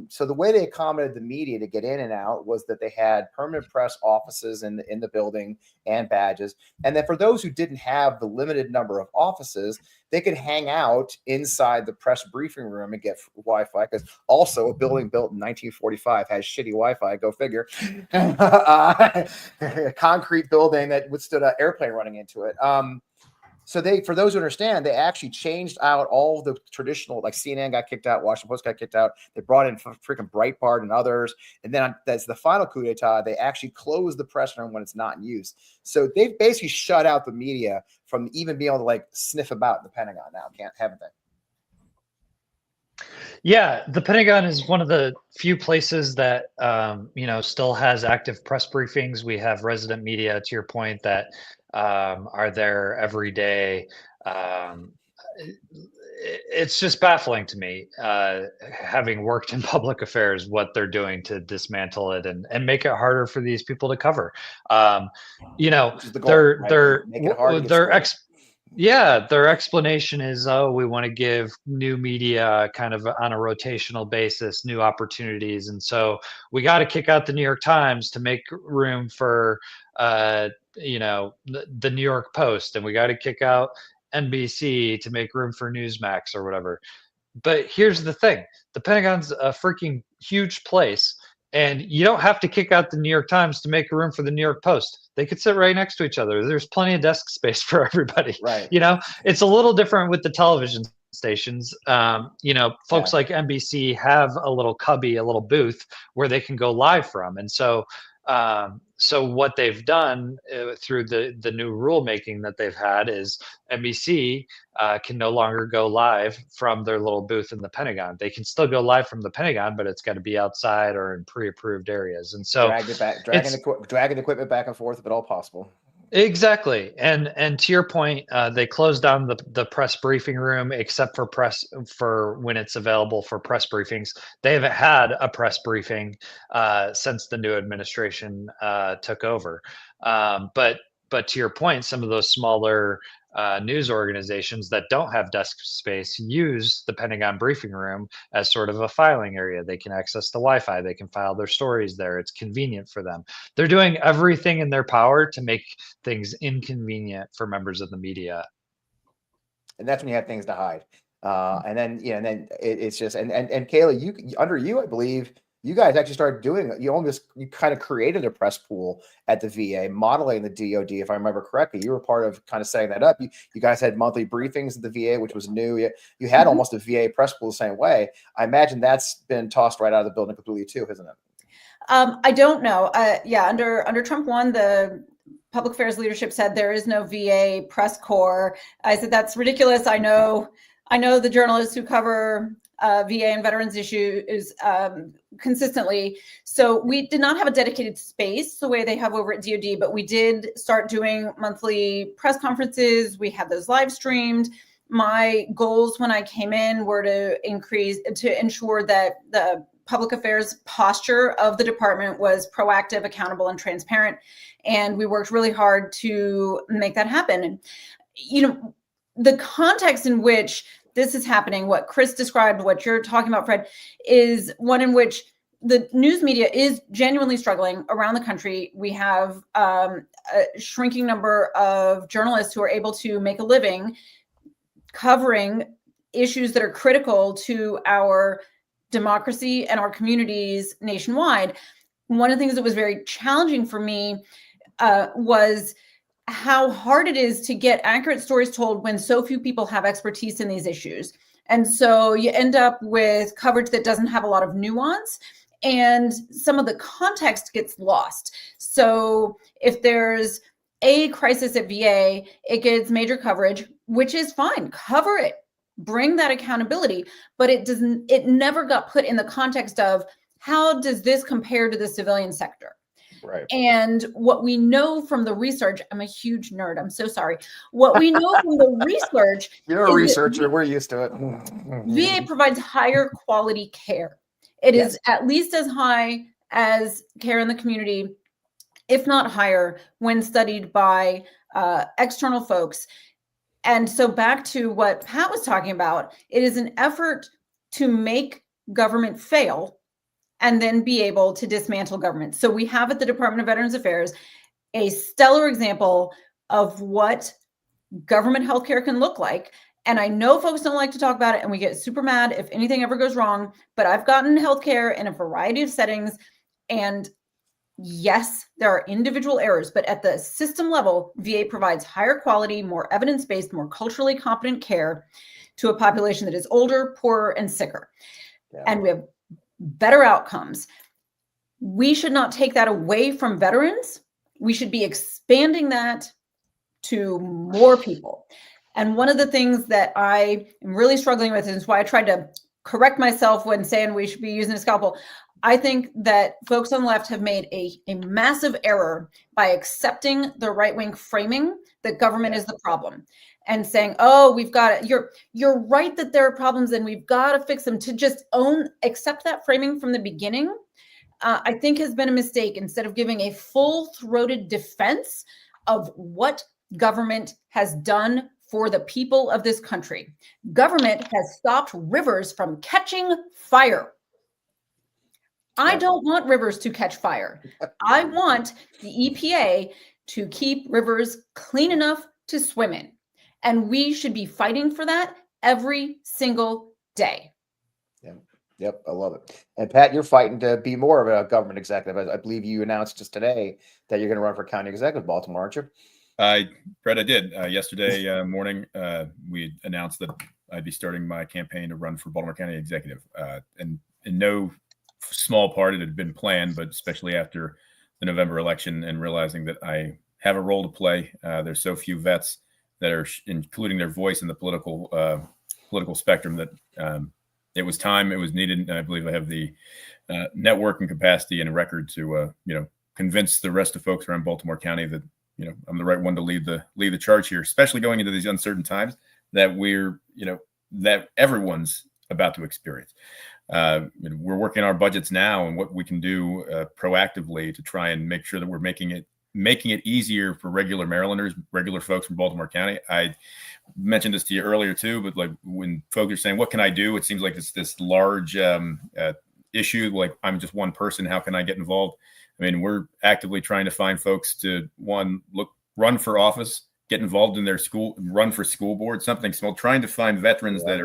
So the way they accommodated the media to get in and out was that they had permanent press offices in the building and badges. And then for those who didn't have the limited number of offices, they could hang out inside the press briefing room and get Wi-Fi, because also a building built in 1945 has shitty Wi-Fi, go figure. A concrete building that withstood an airplane running into it. So for those who understand, they actually changed out all the traditional, like CNN got kicked out, Washington Post got kicked out. They brought in freaking Breitbart and others. And then that's the final coup d'etat. They actually closed the press room when it's not in use. So they've basically shut out the media from even being able to like sniff about in the Pentagon now, haven't they? Yeah, the Pentagon is one of the few places that still has active press briefings. We have resident media, to your point, that are there every day. It's just baffling to me, having worked in public affairs, what they're doing to dismantle it and make it harder for these people to cover. Their explanation is, oh, we want to give new media kind of on a rotational basis, new opportunities. And so we got to kick out the New York Times to make room for, the New York Post. And we got to kick out NBC to make room for Newsmax or whatever. But here's the thing. The Pentagon's a freaking huge place. And you don't have to kick out the New York Times to make room for the New York Post. They could sit right next to each other. There's plenty of desk space for everybody. Right. It's a little different with the television stations. Folks like NBC have a little cubby, a little booth where they can go live from. And so what they've done through the new rulemaking that they've had is NBC can no longer go live from their little booth in the Pentagon. They can still go live from the Pentagon, but it's got to be outside or in pre-approved areas. And so dragging equipment back and forth if at all possible. Exactly. And to your point, they closed down the press briefing room except for when it's available for press briefings. They haven't had a press briefing since the new administration took over. But to your point, some of those smaller news organizations that don't have desk space use the Pentagon briefing room as sort of a filing area. They can access the Wi-Fi. They can file their stories there. It's convenient for them. They're doing everything in their power to make things inconvenient for members of the media. And that's when you have things to hide. And then it's just, and Kayla, under you, I believe, you guys actually started doing it. You kind of created a press pool at the VA, modeling the DOD, if I remember correctly. You were part of kind of setting that up. You guys had monthly briefings at the VA, which was new. You had almost a VA press pool the same way. I imagine that's been tossed right out of the building completely too, hasn't it? I don't know. Under Trump 1, the public affairs leadership said there is no VA press corps. I said, that's ridiculous. I know the journalists who cover VA and veterans issues consistently. So we did not have a dedicated space the way they have over at DOD, but we did start doing monthly press conferences. We had those live streamed. My goals when I came in were to ensure that the public affairs posture of the department was proactive, accountable, and transparent. And we worked really hard to make that happen. And, the context in which this is happening, what Chris described, what you're talking about, Fred, is one in which the news media is genuinely struggling around the country. We have a shrinking number of journalists who are able to make a living covering issues that are critical to our democracy and our communities nationwide. One of the things that was very challenging for me was how hard it is to get accurate stories told when so few people have expertise in these issues. And so you end up with coverage that doesn't have a lot of nuance, and some of the context gets lost. So if there's a crisis at VA, it gets major coverage, which is fine. Cover it, bring that accountability, but it never got put in the context of how does this compare to the civilian sector? Right. And what we know from the research, I'm a huge nerd, I'm so sorry. What we know from the research, you're a researcher, we're used to it. VA provides higher quality care. It is at least as high as care in the community, if not higher, when studied by external folks. And so back to what Pat was talking about, it is an effort to make government fail and then be able to dismantle government. So we have at the Department of Veterans Affairs a stellar example of what government healthcare can look like. And I know folks don't like to talk about it and we get super mad if anything ever goes wrong, but I've gotten healthcare in a variety of settings. And yes, there are individual errors, but at the system level, VA provides higher quality, more evidence-based, more culturally competent care to a population that is older, poorer, and sicker. Yeah. And we have better outcomes. We should not take that away from veterans. We should be expanding that to more people. And one of the things that I am really struggling with, and is why I tried to correct myself when saying we should be using a scalpel. I think that folks on the left have made a massive error by accepting the right-wing framing that government is the problem and saying, oh, we've got it. You're right that there are problems and we've got to fix them. To just accept that framing from the beginning, I think has been a mistake, instead of giving a full-throated defense of what government has done for the people of this country. Government has stopped rivers from catching fire. I don't want rivers to catch fire. I want the EPA to keep rivers clean enough to swim in. And we should be fighting for that every single day. Yep, I love it. And Pat, you're fighting to be more of a government executive. I believe you announced just today that you're going to run for county executive of Baltimore, aren't you? Brett, I did. Yesterday morning, we announced that I'd be starting my campaign to run for Baltimore County executive. And in no small part, it had been planned, but especially after the November election and realizing that I have a role to play. There's so few vets that are including their voice in the political spectrum that it was time, it was needed. And I believe I have the network and capacity and record to, convince the rest of folks around Baltimore County that, I'm the right one to lead the charge here, especially going into these uncertain times that that everyone's about to experience. We're working our budgets now and what we can do proactively to try and make sure that we're making it easier for regular Marylanders, regular folks from Baltimore County. I mentioned this to you earlier too, but like when folks are saying, what can I do? It seems like it's this large issue. Like, I'm just one person. How can I get involved? I mean, we're actively trying to find folks to run for office, get involved in their school, run for school board, something small, trying to find veterans that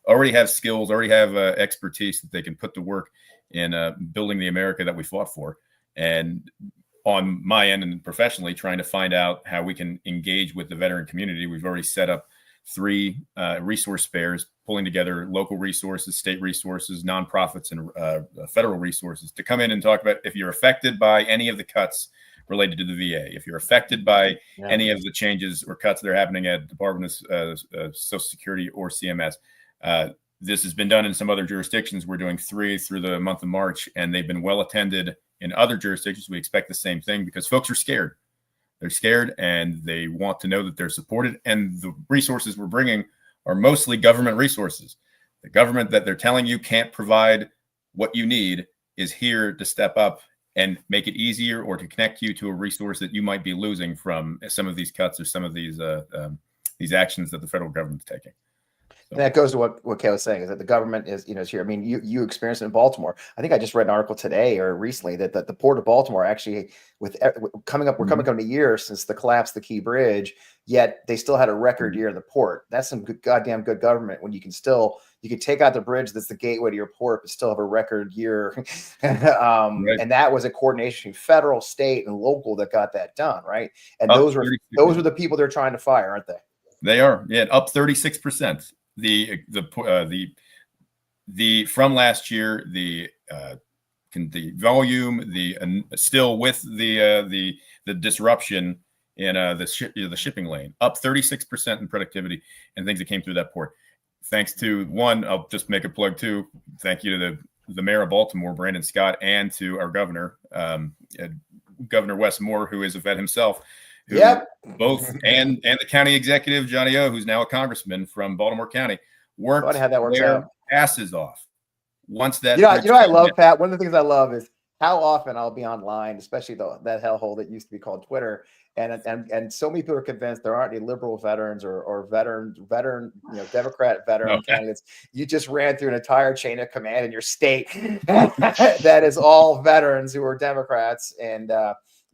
already have skills, already have expertise that they can put to work in building the America that we fought for. And on my end and professionally, trying to find out how we can engage with the veteran community. We've already set up 3 resource fairs, pulling together local resources, state resources, nonprofits, and federal resources to come in and talk about if you're affected by any of the cuts related to the VA, if you're affected by any of the changes or cuts that are happening at Department of Social Security or CMS. This has been done in some other jurisdictions. We're doing 3 through the month of March, and they've been well attended in other jurisdictions. We expect the same thing because folks are scared. They're scared and they want to know that they're supported. And the resources we're bringing are mostly government resources. The government that they're telling you can't provide what you need is here to step up and make it easier or to connect you to a resource that you might be losing from some of these cuts or some of these actions that the federal government's taking. And that goes to what Kayla's saying, is that the government is here. I mean, you experienced it in Baltimore. I think I just read an article today or recently that the Port of Baltimore actually, we're coming up on a year since the collapse of the Key Bridge, yet they still had a record year in the port. That's some goddamn good government when you can take out the bridge that's the gateway to your port, but still have a record year. Right. And that was a coordination between federal, state, and local that got that done, right? And those were the people they're trying to fire, aren't they? They are, up 36%. The from last year, the volume, still with the disruption in the shipping lane, up 36% in productivity and things that came through that port. Thanks to I'll just make a plug too. Thank you to the mayor of Baltimore, Brandon Scott, and to our governor, Governor Wes Moore, who is a vet himself. Both and the county executive Johnny O, who's now a congressman from Baltimore County, worked their asses off. Once that, I love, Pat. One of the things I love is how often I'll be online, especially that hellhole that used to be called Twitter, and so many people are convinced there aren't any liberal veterans or veteran Democrat veteran candidates. You just ran through an entire chain of command in your state that is all veterans who are Democrats, and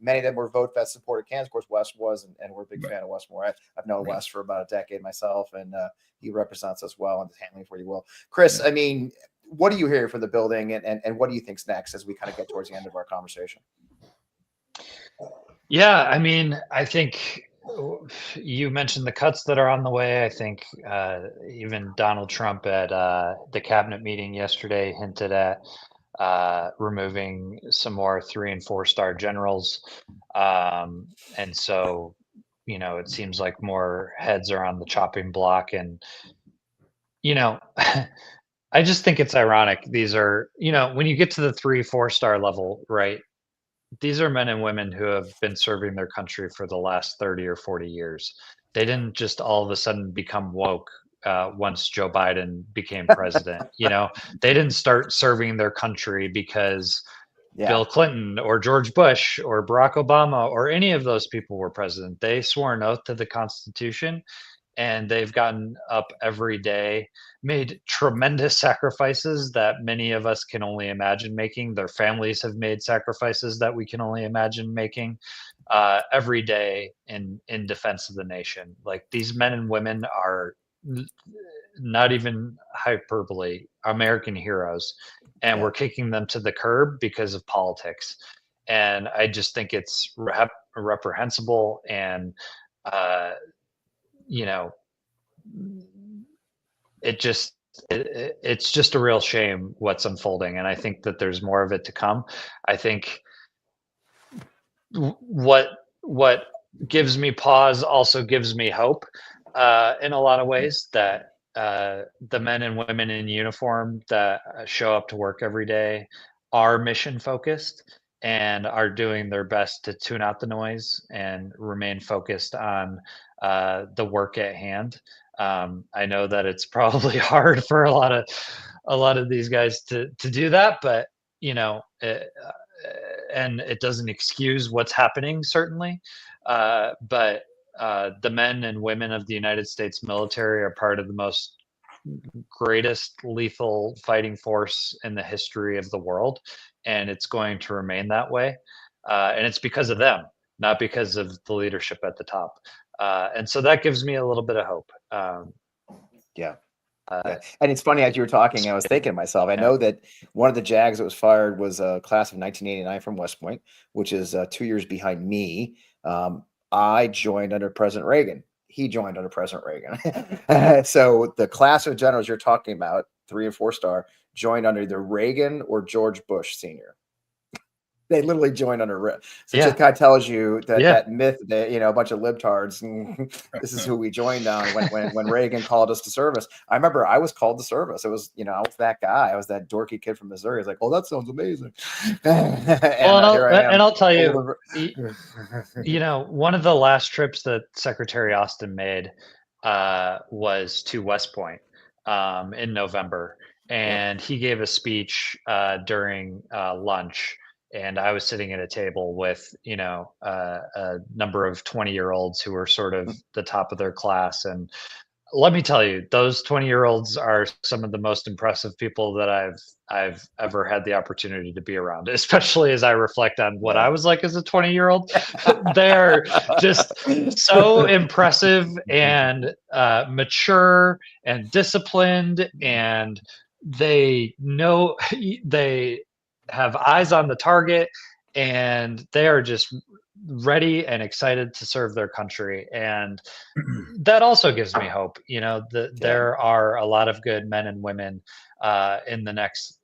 many of them were VoteFest supported candidates. Of course, Wes was, and we're a big fan of Wes Moore. I've known Wes for about a decade myself, and he represents us well, and handling for you will. Chris, I mean, what do you hear from the building, and what do you think's next as we kind of get towards the end of our conversation? Yeah, I mean, I think you mentioned the cuts that are on the way. I think even Donald Trump at the cabinet meeting yesterday hinted at removing some more 3- and 4-star generals. And so, it seems like more heads are on the chopping block. And, I just think it's ironic. These are, when you get to the 3, 4-star level, right? These are men and women who have been serving their country for the last 30 or 40 years. They didn't just all of a sudden become woke once Joe Biden became president. They didn't start serving their country because Bill Clinton or George Bush or Barack Obama or any of those people were president. They swore an oath to the Constitution, and they've gotten up every day, made tremendous sacrifices that many of us can only imagine making. Their families have made sacrifices that we can only imagine making every day in defense of the nation. Like, these men and women are not even hyperbole, American heroes, and we're kicking them to the curb because of politics. And I just think it's reprehensible, and it's just a real shame what's unfolding, and I think that there's more of it to come. I think what gives me pause also gives me hope in a lot of ways, that the men and women in uniform that show up to work every day are mission focused and are doing their best to tune out the noise and remain focused on the work at hand. I know that it's probably hard for a lot of these guys to do that, but and it doesn't excuse what's happening, certainly. But the men and women of the United States military are part of the most greatest lethal fighting force in the history of the world, and it's going to remain that way. And it's because of them, not because of the leadership at the top. And so that gives me a little bit of hope. Yeah. And it's funny, as you were talking, I was thinking to myself, I know that one of the JAGs that was fired was a class of 1989 from West Point, which is 2 years behind me. I joined under President Reagan. He joined under President Reagan. So the class of generals you're talking about, 3 and 4-star, joined under either Reagan or George Bush Sr. They literally joined under Rick. So it just kind of tells you that that myth that, a bunch of libtards, this is who we joined on when Reagan called us to service. I remember I was called to service. It was, I was that guy. I was that dorky kid from Missouri. I was like, oh, that sounds amazing. And I'll tell you, one of the last trips that Secretary Austin made was to West Point in November. And he gave a speech during lunch. And I was sitting at a table with, a number of 20-year-olds who were sort of the top of their class. And let me tell you, those 20-year-olds are some of the most impressive people that I've ever had the opportunity to be around, especially as I reflect on what I was like as a 20-year-old. They're just so impressive and mature and disciplined, and they know they have eyes on the target, and they are just ready and excited to serve their country. And that also gives me hope. There are a lot of good men and women in the next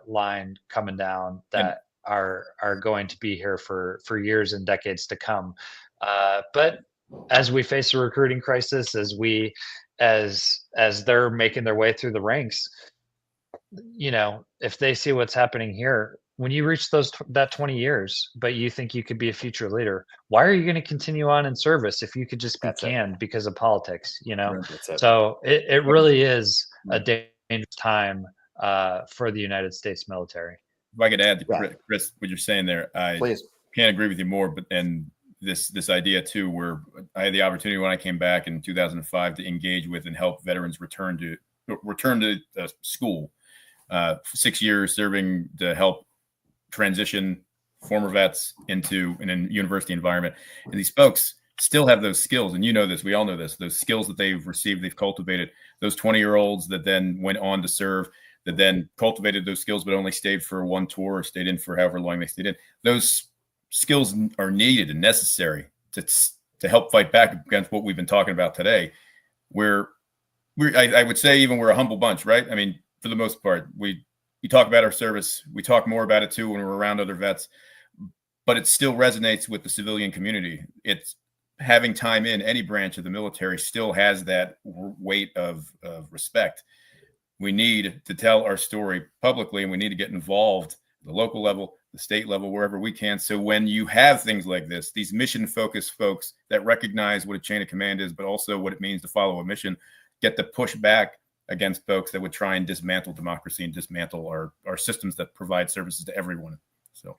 line coming down that are going to be here for years and decades to come. But as we face a recruiting crisis, as they're making their way through the ranks, if they see what's happening here, when you reach that 20 years, but you think you could be a future leader, why are you going to continue on in service if you could just be canned because of politics? So it really is a dangerous time for the United States military. if I could add to Yeah. Chris, what you're saying there, I Please. can't agree with you more. But and this idea too, where I had the opportunity when I came back in 2005 to engage with and help veterans return to school. 6 years serving to help transition former vets into a university environment, and these folks still have those skills. And you know this, we all know this, those skills that they've received, they've cultivated. Those 20-year-olds that then went on to serve, that then cultivated those skills, but only stayed for one tour or stayed in for however long they stayed in. Those skills are needed and necessary to help fight back against what we've been talking about today. I would say even we're a humble bunch, right? I mean, for the most part, we talk about our service. We talk more about it too when we're around other vets, but it still resonates with the civilian community. It's having time in any branch of the military still has that weight of respect. We need to tell our story publicly, and we need to get involved at the local level, the state level, wherever we can. So when you have things like this, these mission-focused folks that recognize what a chain of command is, but also what it means to follow a mission, get to push back against folks that would try and dismantle democracy and dismantle our systems that provide services to everyone. So,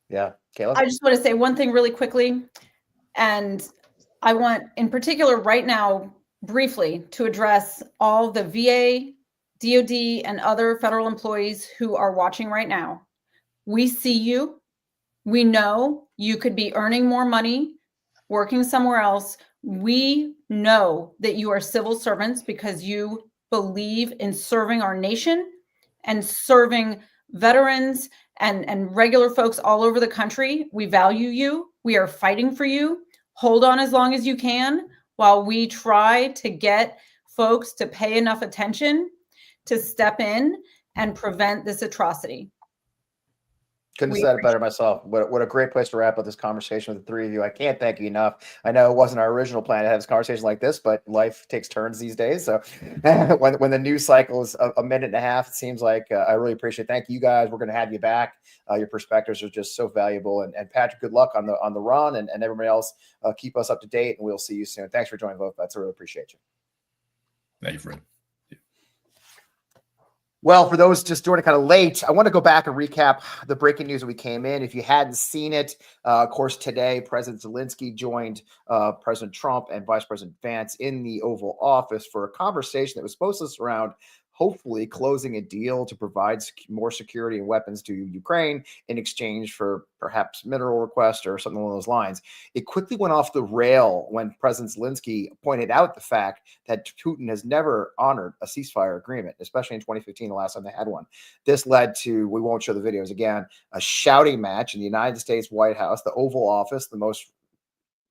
yeah, Kayla? I just want to say one thing really quickly. And I want, in particular, right now, briefly, to address all the VA, DOD, and other federal employees who are watching right now. We see you. We know you could be earning more money, working somewhere else. We know that you are civil servants because you believe in serving our nation and serving veterans and regular folks all over the country. We value you. We are fighting for you. Hold on as long as you can while we try to get folks to pay enough attention to step in and prevent this atrocity. Couldn't have said it better myself. What a great place to wrap up this conversation with the three of you. I can't thank you enough. I know it wasn't our original plan to have this conversation like this, but life takes turns these days. So when the news cycle is a minute and a half, it seems like I really appreciate it. Thank you guys. We're going to have you back. Your perspectives are just so valuable. And Patrick, good luck on the run, and everybody else. Keep us up to date, and we'll see you soon. Thanks for joining both. I really appreciate you. Thank you, Fred. Well, for those just joining kind of late, I want to go back and recap the breaking news that we came in. If you hadn't seen it, of course, today, President Zelensky joined President Trump and Vice President Vance in the Oval Office for a conversation that was supposed to surround hopefully closing a deal to provide more security and weapons to Ukraine in exchange for perhaps mineral requests or something along those lines. It quickly went off the rail when President Zelensky pointed out the fact that Putin has never honored a ceasefire agreement, especially in 2015, the last time they had one. This led to, we won't show the videos again, a shouting match in the United States White House, the Oval Office,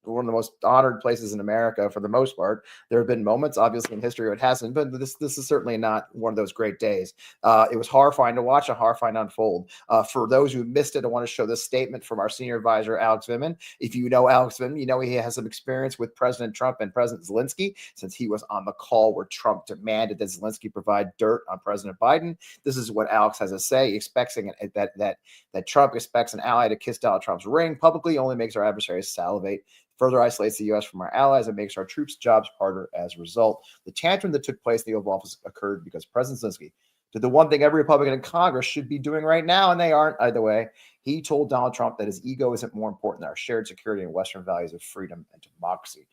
one of the most honored places in America for the most part. There have been moments, obviously, in history where it hasn't, but this is certainly not one of those great days. It was horrifying to watch and horrifying to unfold. For those who missed it, I want to show this statement from our senior advisor, Alex Vindman. If you know Alex Vindman, you know he has some experience with President Trump and President Zelensky, since he was on the call where Trump demanded that Zelensky provide dirt on President Biden. This is what Alex has to say, expecting that Trump expects an ally to kiss Donald Trump's ring publicly only makes our adversaries salivate, further isolates the U.S. from our allies, and makes our troops' jobs harder as a result. The tantrum that took place in the Oval Office occurred because President Zelensky did the one thing every Republican in Congress should be doing right now, and they aren't either way. He told Donald Trump that his ego isn't more important than our shared security and Western values of freedom and democracy.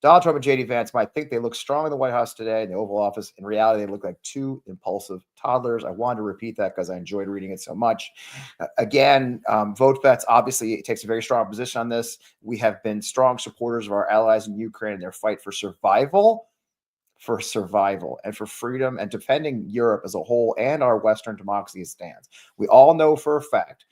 Donald Trump and J.D. Vance might think they look strong in the White House today in the Oval Office. In reality, they look like two impulsive toddlers. I wanted to repeat that because I enjoyed reading it so much. Again, Vote Vets, obviously, it takes a very strong position on this. We have been strong supporters of our allies in Ukraine in their fight for survival and for freedom and defending Europe as a whole and our Western democracy as stands. We all know for a fact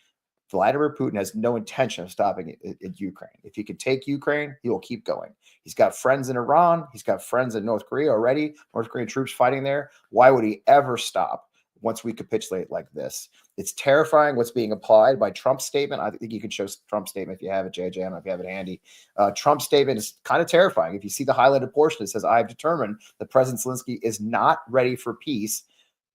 Vladimir Putin has no intention of stopping it in Ukraine. If he can take Ukraine, he will keep going. He's got friends in Iran. He's got friends in North Korea already, North Korean troops fighting there. Why would he ever stop once we capitulate like this? It's terrifying what's being applied by Trump's statement. I think you can show Trump's statement if you have it, JJ. I don't know if you have it handy. Trump's statement is kind of terrifying. If you see the highlighted portion, it says, I have determined that President Zelensky is not ready for peace.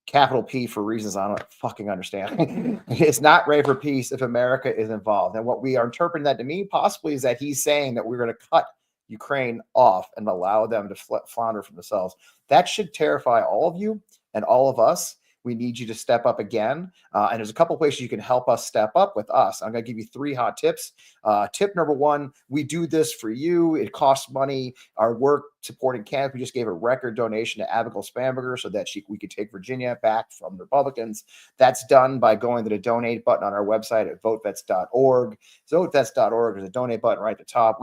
Capital P for reasons I don't fucking understand. It's not ready for peace if America is involved. And what we are interpreting that to mean possibly is that he's saying that we're going to cut Ukraine off and allow them to flounder for themselves. That should terrify all of you and all of us. we need you to step up again. And there's a couple places you can help us step up with us. I'm going to give you 3 hot tips. Tip number 1, we do this for you. It costs money. Our work supporting candidates, we just gave a record donation to Abigail Spanberger so that we could take Virginia back from the Republicans. That's done by going to the donate button on our website at votevets.org. Votevets.org is a donate button right at the top.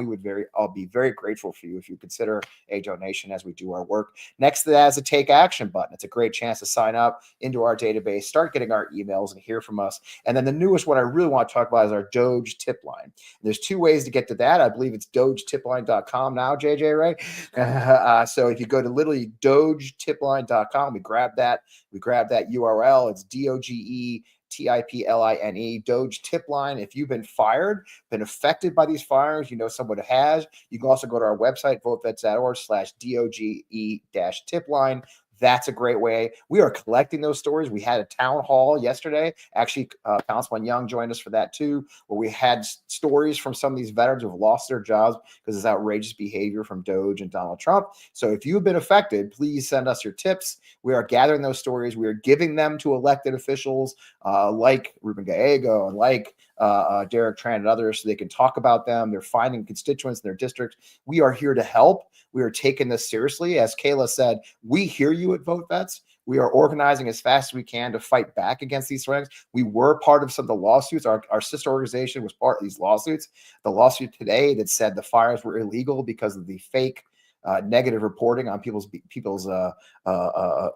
I'll be very grateful for you if you consider a donation as we do our work. Next to that is a take action button. It's a great chance to sign up into our database, start getting our emails and hear from us. And then the newest one I really want to talk about is our Doge tip line. And there's 2 ways to get to that. I believe it's dogetipline.com now, JJ, right? So if you go to literally dogetipline.com, we grab that URL. It's DOGETIPLINE, Doge tip line. If you've been fired, been affected by these fires, you know someone who has, you can also go to our website, votevets.org/DOGE-tip line. That's a great way. We are collecting those stories. We had a town hall yesterday. Actually, Councilman Young joined us for that too, where we had stories from some of these veterans who have lost their jobs because of outrageous behavior from Doge and Donald Trump. So if you've been affected, please send us your tips. We are gathering those stories. We are giving them to elected officials like Ruben Gallego and like Derek Tran and others so they can talk about them. They're finding constituents in their districts. We are here to help. We are taking this seriously. As Kayla said, we hear you at Vote Vets. We are organizing as fast as we can to fight back against these things. We were part of some of the lawsuits. Our sister organization was part of these lawsuits. The lawsuit today that said the fires were illegal because of the fake negative reporting on people's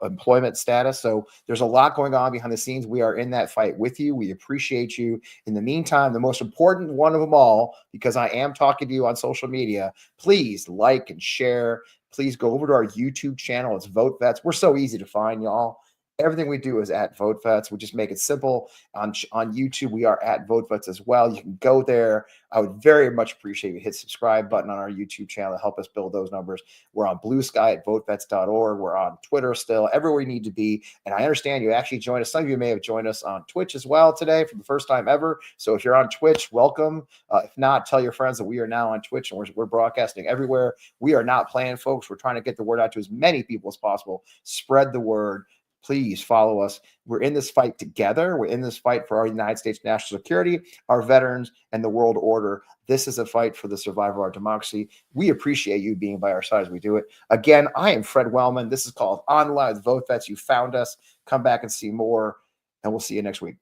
employment status. So there's a lot going on behind the scenes. We are in that fight with you. We appreciate you. In the meantime, the most important one of them all, because I am talking to you on social media, please like and share. Please go over to our YouTube channel. It's Vote Vets. We're so easy to find, y'all. Everything we do is at Vote Vets. We just make it simple. On YouTube, we are at Vote Vets as well. You can go there. I would very much appreciate you hit subscribe button on our YouTube channel to help us build those numbers. We're on Blue Sky at votevets.org. We're on Twitter still, everywhere we need to be. And I understand you actually joined us. Some of you may have joined us on Twitch as well today for the first time ever. So if you're on Twitch, welcome. If not, tell your friends that we are now on Twitch and we're broadcasting everywhere. We are not playing, folks. We're trying to get the word out to as many people as possible. Spread the word. Please follow us. We're in this fight together. We're in this fight for our United States national security, our veterans, and the world order. This is a fight for the survival of our democracy. We appreciate you being by our side as we do it. Again, I am Fred Wellman. This is called On the Line with Vote Vets. You found us. Come back and see more, and we'll see you next week.